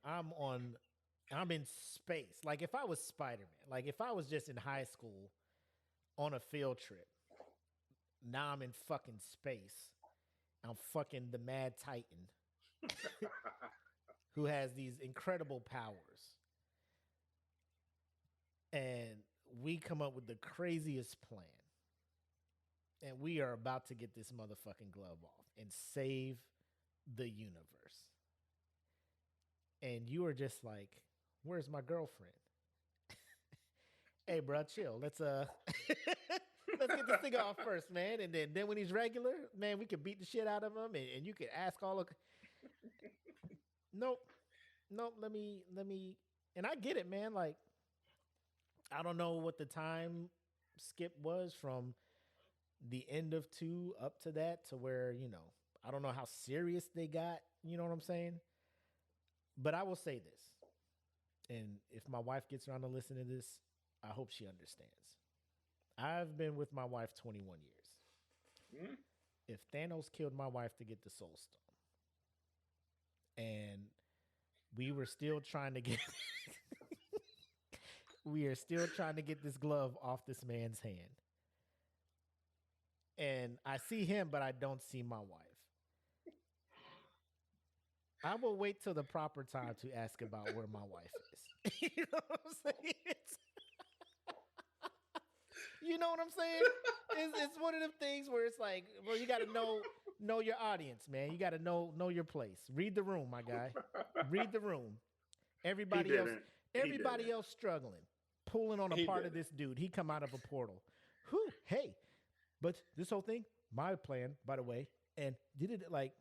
I'm in space. Like if I was Spider-Man, like if I was just in high school on a field trip, now I'm in fucking space. I'm fucking the Mad Titan who has these incredible powers. And we come up with the craziest plan. And we are about to get this motherfucking glove off and save the universe. And you are just like, where's my girlfriend? Hey, bro, chill. Let's let's get this thing off first, man. And then when he's regular, man, we can beat the shit out of him, and you can ask all of. Nope. Let me. And I get it, man. Like, I don't know what the time skip was from the end of 2 up to that to where, I don't know how serious they got. You know what I'm saying? But I will say this, and if my wife gets around to listen to this, I hope she understands. I've been with my wife 21 years. Mm-hmm. If Thanos killed my wife to get the Soul Stone, and we were still trying to get we are still trying to get this glove off this man's hand, and I see him, but I don't see my wife, I will wait till the proper time to ask about where my wife is. You know what I'm saying? You know what I'm saying? It's one of them things where it's like, well, you got to know your audience, man. You got to know your place. Read the room, my guy. Read the room. Everybody else struggling, pulling on a part of this dude. He come out of a portal. Whew, hey, but this whole thing, my plan, by the way, and did it like,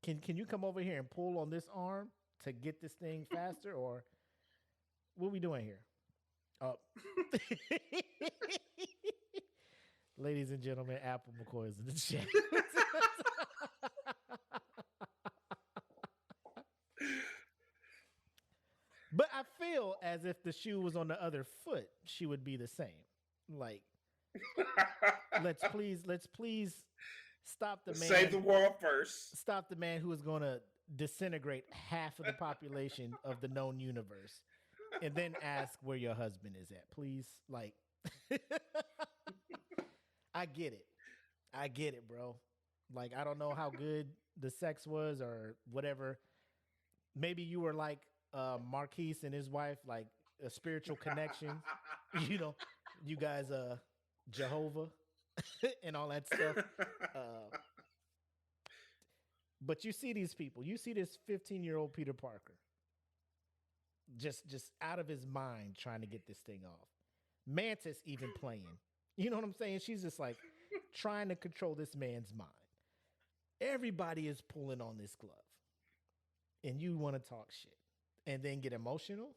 can you come over here and pull on this arm to get this thing faster, or what are we doing here? Ladies and gentlemen, Apple McCoy is in the chat. But I feel as if the shoe was on the other foot, she would be the same. Like, let's please stop the man. Save the world first. Stop the man who is going to disintegrate half of the population of the known universe, and then ask where your husband is at. Please, like, I get it. I get it, bro. Like, I don't know how good the sex was or whatever. Maybe you were like Marquise and his wife, like a spiritual connection. You know, you guys, Jehovah and all that stuff. Uh, but you see these people. You see this 15-year-old Peter Parker, just out of his mind trying to get this thing off. Mantis even playing. You know what I'm saying? She's just like trying to control this man's mind. Everybody is pulling on this glove, and you want to talk shit and then get emotional.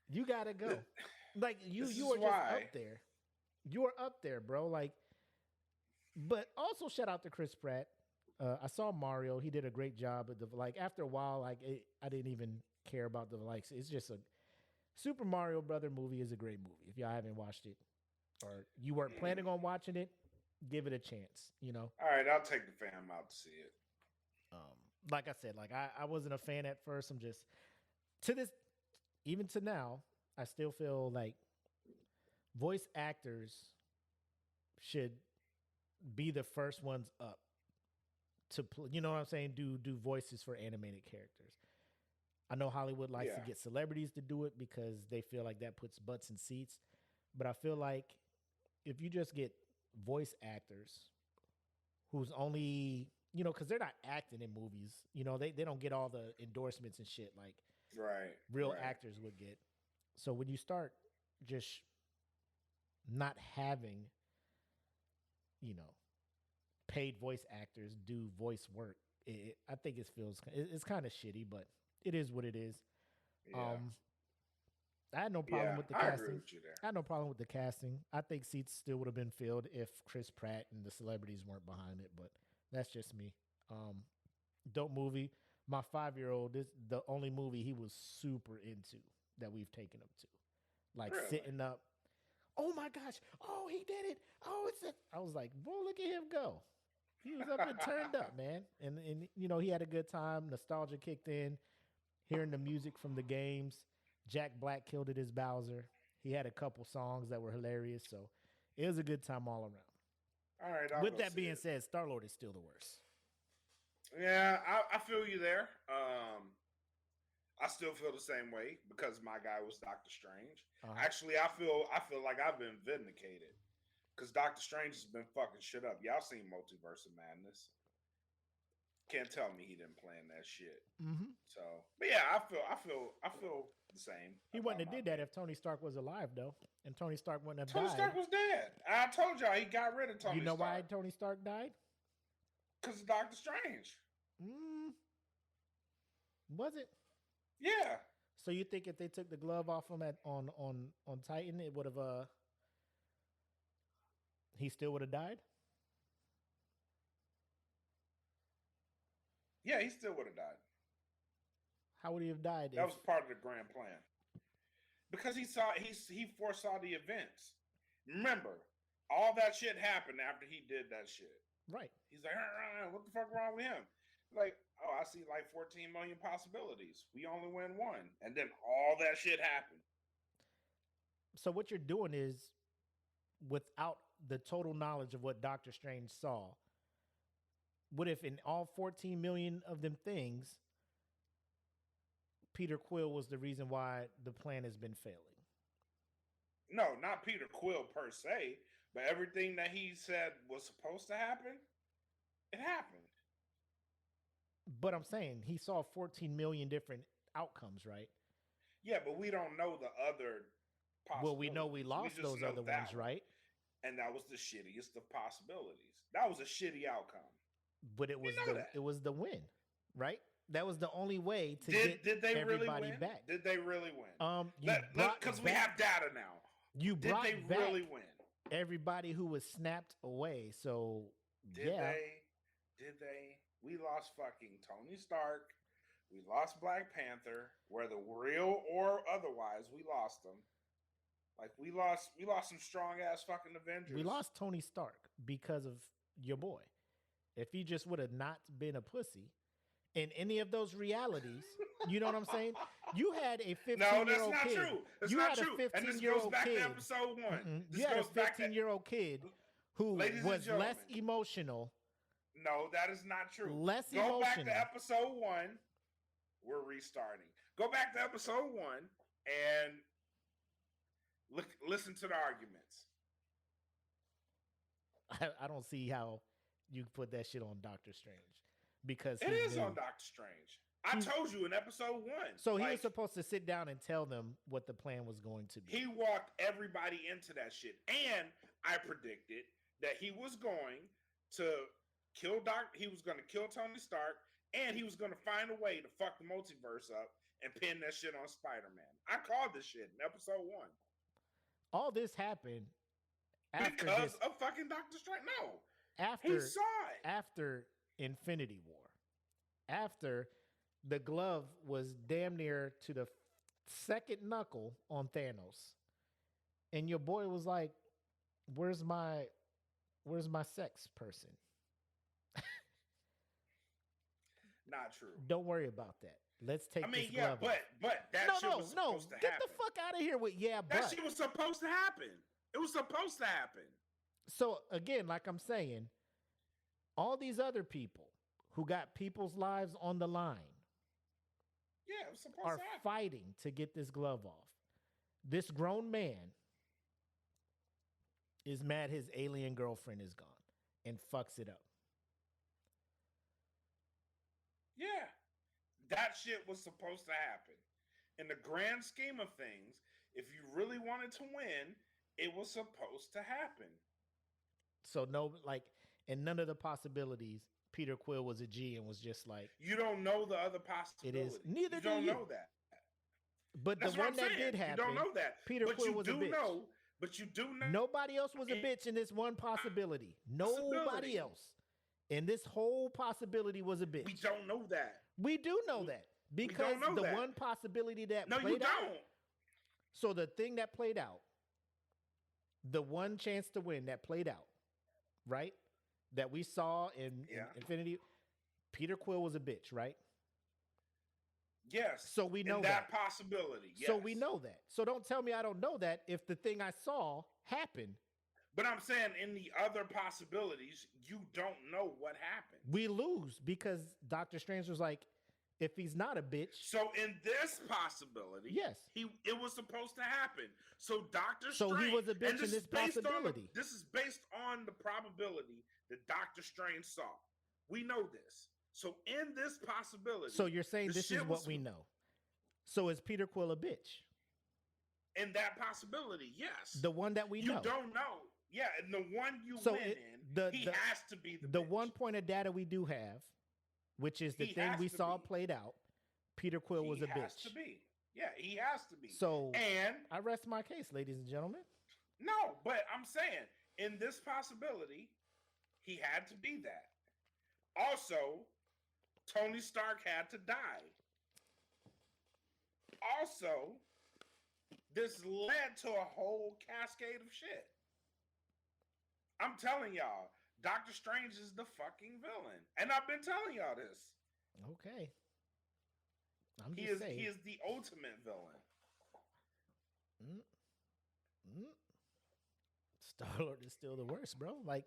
You gotta go. Like you are just up there. You are up there, bro. Like, but also shout out to Chris Pratt. I saw Mario. He did a great job. At the like after a while, like I didn't even care about the likes. It's just a Super Mario Brother movie is a great movie. If y'all haven't watched it or you weren't planning on watching it, give it a chance. You know. All right, I'll take the fam out to see it. Like I said, like I wasn't a fan at first. I'm just to this, even to now, I still feel like voice actors should be the first ones up to play. You know what I'm saying? Do voices for animated characters. I know Hollywood likes to get celebrities to do it because they feel like that puts butts in seats. But I feel like if you just get voice actors who's only, you know, because they're not acting in movies, you know, they don't get all the endorsements and shit like real actors would get. So when you start just not having, you know, paid voice actors do voice work, I think it's kind of shitty, but it is what it is. Yeah. I had no problem with the casting. I agree with you there. I had no problem with the casting. I think seats still would have been filled if Chris Pratt and the celebrities weren't behind it, but that's just me. Dope movie. My 5-year-old, this the only movie he was super into that we've taken him to. Like sitting up. Oh my gosh. Oh, he did it. Oh, I was like, boy, look at him go. He was up and turned up, man. And you know, he had a good time. Nostalgia kicked in. Hearing the music from the games. Jack Black killed it as Bowser. He had a couple songs that were hilarious. So it was a good time all around. All right. With that being said, Star-Lord is still the worst. Yeah, I feel you there. I still feel the same way because my guy was Doctor Strange. Actually, I feel like I've been vindicated because Doctor Strange has been fucking shit up. Y'all seen Multiverse of Madness? Can't tell me he didn't plan that shit. Mm-hmm. So, but yeah, I feel the same. He wouldn't have did that if Tony Stark was alive, though, and Tony Stark wouldn't have Tony died. Stark was dead. I told y'all he got rid of Tony. You know Stark. why Tony Stark died? Because of Doctor Strange. Was it? Yeah. So you think if they took the glove off him on Titan, it would have he still would have died? Yeah, he still would have died. How would he have died? That was part of the grand plan. Because he foresaw the events. Remember, all that shit happened after he did that shit. Right. He's like, what the fuck wrong with him? Like, oh, I see like 14 million possibilities. We only win one. And then all that shit happened. So what you're doing is, without the total knowledge of what Doctor Strange saw, what if in all 14 million of them things, Peter Quill was the reason why the plan has been failing? No, not Peter Quill per se, but everything that he said was supposed to happen, it happened. But I'm saying he saw 14 million different outcomes, right? Yeah, but we don't know the other possibilities. Well, we know we lost those other ones, right? And that was the shittiest of possibilities. That was a shitty outcome. But it was the win, right? That was the only way to get everybody really back. Did they really win? Because we have data now. You brought did they back really win? Everybody who was snapped away. So Did they? We lost fucking Tony Stark. We lost Black Panther, whether real or otherwise. We lost them. Like we lost some strong ass fucking Avengers. We lost Tony Stark because of your boy. If he just would have not been a pussy in any of those realities, you know what I'm saying? You had a 15-year-old No, that's not kid. true. That's You not had true. a And this 15-year-old goes back kid. to episode one. This You had a goes back to 15-year-old kid who Ladies and was less gentlemen. emotional. No, that is not true. Less Go back emotional. to episode one. We're restarting. Go back to episode one and listen to the arguments. I don't see how you put that shit on Doctor Strange because It he is knew. on Doctor Strange. I told you in episode one. So he like, was supposed to sit down and tell them what the plan was going to be. he walked everybody into that shit. And I predicted that he was going to he was going to kill Tony Stark, and he was going to find a way to fuck the multiverse up and pin that shit on Spider-Man. I called this shit in episode one. All this happened after Because this, of fucking Doctor Strange. No. after He saw it. after Infinity War. After the glove was damn near to the second knuckle on Thanos. And your boy was like, where's my sex person? Not true. Don't worry about that. Let's take this glove off. but that shit was supposed to Get happen. the fuck out of here with but. That shit was supposed to happen. It was supposed to happen. So again, like I'm saying, all these other people who got people's lives on the line Yeah, it was supposed are to happen. fighting to get this glove off. This grown man is mad his alien girlfriend is gone and fucks it up. Yeah. That shit was supposed to happen. In the grand scheme of things, if you really wanted to win, it was supposed to happen. So in none of the possibilities, Peter Quill was a G and was just like, You don't know the other possibilities. Neither you do don't you. know that. But That's the what one I'm that saying. did happen, You don't know that. Peter but Quill you was do a bitch. know. But you do know. Nobody else was a bitch in this one possibility. Nobody else. And this whole possibility was a bitch. We don't know that. We do know that because know the that. one possibility that No, played you don't. out. So the thing that played out, the one chance to win that played out, right? That we saw in Infinity, Peter Quill was a bitch, right? Yes. So we know that possibility. Yes. So we know that. So don't tell me I don't know that if the thing I saw happened. But I'm saying in the other possibilities, you don't know what happened. We lose because Doctor Strange was like, if he's not a bitch. So in this possibility, yes, it was supposed to happen. So Doctor So Strange, he was a bitch and in this possibility. This is based on the probability that Doctor Strange saw. We know this. So in this possibility, So you're saying the this is shit what was- we know. So is Peter Quill a bitch? in that possibility, yes. The one that we you know. don't know. Yeah, and the one you So win it- in, he has to be the bitch. one point of data we do have, which is the He thing has we to saw be. played out. Peter Quill was a He has bitch. to be. Yeah, he has to be. So and I rest my case, ladies and gentlemen. no, but I'm saying in this possibility, he had to be that. Also, Tony Stark had to die. Also, this led to a whole cascade of shit. I'm telling y'all, Doctor Strange is the fucking villain. And I've been telling y'all this. Okay. I'm He just is saying. he is the ultimate villain. Star-Lord is still the worst, bro. Like,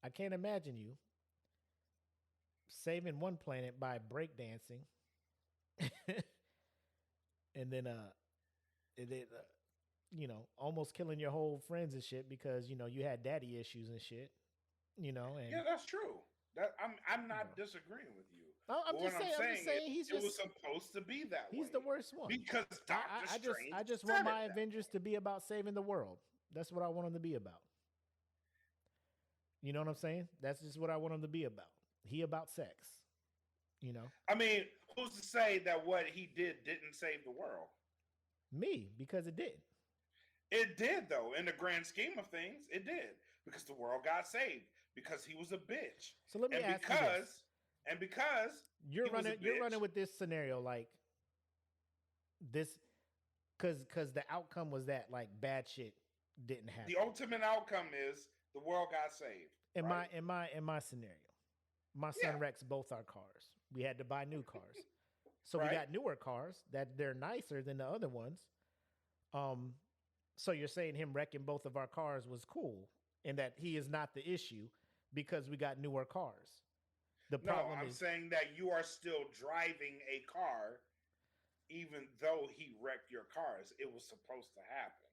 I can't imagine you saving one planet by breakdancing, and then almost killing your whole friends and shit because you had daddy issues and shit. And Yeah, that's true. That I'm not disagreeing with you. I'm But just what saying it was supposed to be that way. He's the worst one. Because Doctor Strange. I just said want it my that Avengers to be about saving the world. That's what I want them to be about. You know what I'm saying? That's just what I want him to be about. He about sex. I mean, who's to say that what he didn't save the world? Me, because it did. It did, though. In the grand scheme of things, it did. Because the world got saved. Because he was a bitch. So let me and ask you this. And because You're he was a running bitch, with this scenario like this because the outcome was that like bad shit didn't happen. the ultimate outcome is the world got saved. In right? my scenario, my son wrecks both our cars. We had to buy new cars. So Right. we got newer cars that they're nicer than the other ones. So you're saying him wrecking both of our cars was cool and that he is not the issue because we got newer cars. The No, problem I'm is saying that you are still driving a car even though he wrecked your cars. It was supposed to happen.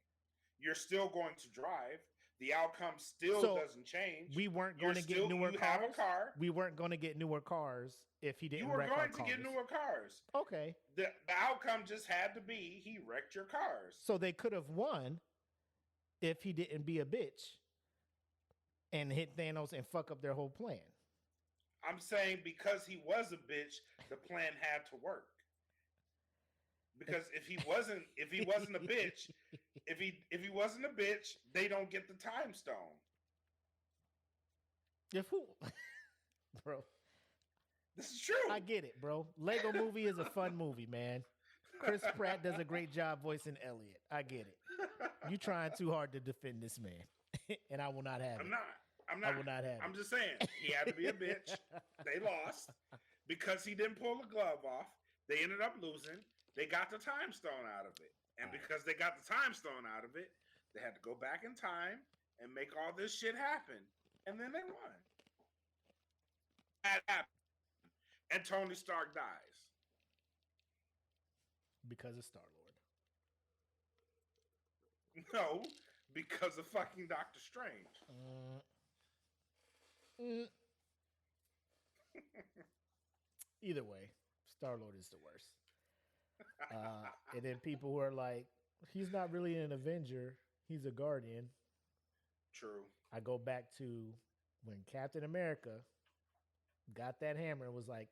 You're still going to drive. The outcome still So, doesn't change. we weren't You're going to get still- newer you cars. have a car. We weren't going to get newer cars if he didn't You were wreck our going to cars. get newer cars. Okay. The outcome just had to be he wrecked your cars. So they could have won if he didn't be a bitch and hit Thanos and fuck up their whole plan. I'm saying because he was a bitch, the plan had to work. Because if he wasn't a bitch, if he wasn't a bitch, they don't get the time stone. If who, bro? This is true. I get it, bro. Lego Movie is a fun movie, man. Chris Pratt does a great job voicing Elliot. I get it. You trying too hard to defend this man, and I will not have it. I'm not. I will not have I'm it. just saying he had to be a bitch. They lost because he didn't pull the glove off. They ended up losing. They got the time stone out of it, and because they got the time stone out of it, they had to go back in time and make all this shit happen, and then they won. That happened, and Tony Stark dies. Because of Star Lord. No, because of fucking Doctor Strange. Either way, Star Lord is the worst. And then people who are like, he's not really an Avenger, he's a Guardian. True. I go back to when Captain America got that hammer and was like,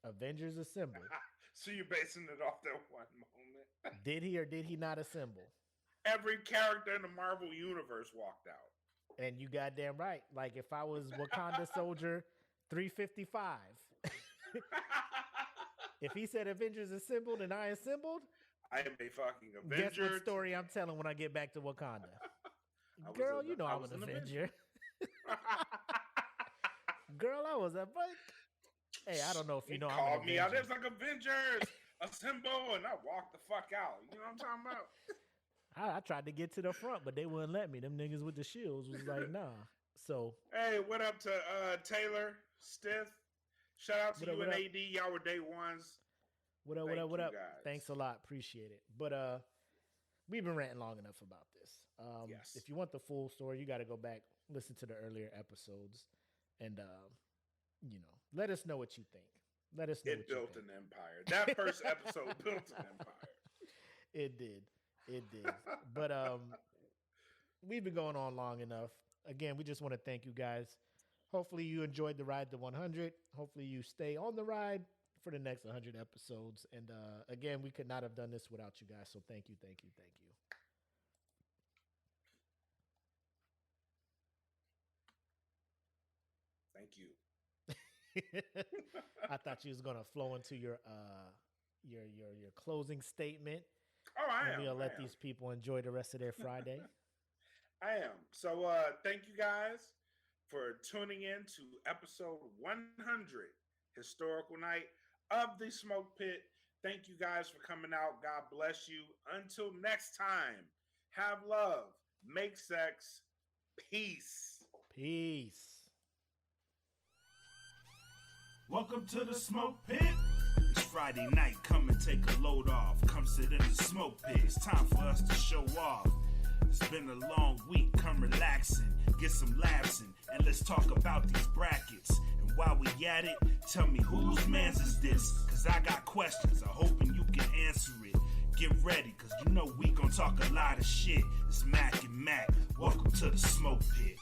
Avengers assemble. So you're basing it off that one moment. Did he or did he not assemble? Every character in the Marvel universe walked out. And you goddamn right. Like if I was Wakanda Soldier 355, if he said Avengers assembled and I assembled, I am a fucking Avenger. guess what story I'm telling when I get back to Wakanda? Girl, you know I'm an Avenger. Girl, I was a hey, I don't know if you know I'm an called me out. Avenger. There's like Avengers assemble, and I walked the fuck out. You know what I'm talking about? I tried to get to the front, but they wouldn't let me. Them niggas with the shields was like, nah. So Hey, what up to Taylor Stiff? Shout out to What up, you what and up? AD. Y'all were day ones. what up, Thank what you, up? guys. Thanks a lot. Appreciate it. But we've been ranting long enough about this. Yes. If you want the full story, you got to go back, listen to the earlier episodes, and let us know what you think. Let us know It what you built think. an empire. That first episode built an empire. It did. But we've been going on long enough. Again, we just want to thank you guys. Hopefully you enjoyed the ride to 100. Hopefully you stay on the ride for the next 100 episodes. And again, we could not have done this without you guys. So thank you. Thank you. I thought you was gonna flow into your closing statement. Oh, I am. We'll let I am. these people enjoy the rest of their Friday. I am. So thank you guys for tuning in to episode 100, Historical Night of the Smoke Pit. Thank you guys for coming out. God bless you. Until next time, have love, make sex, peace. Peace. Welcome to the smoke pit. It's Friday night, come and take a load off. Come sit in the smoke pit, it's time for us to show off. It's been a long week, come relaxing, get some laughs in, and let's talk about these brackets. And while we at it, tell me whose man's is this? Cause I got questions, I'm hoping you can answer it. Get ready, cause you know we gon' talk a lot of shit. It's Mac and Mac, welcome to the smoke pit.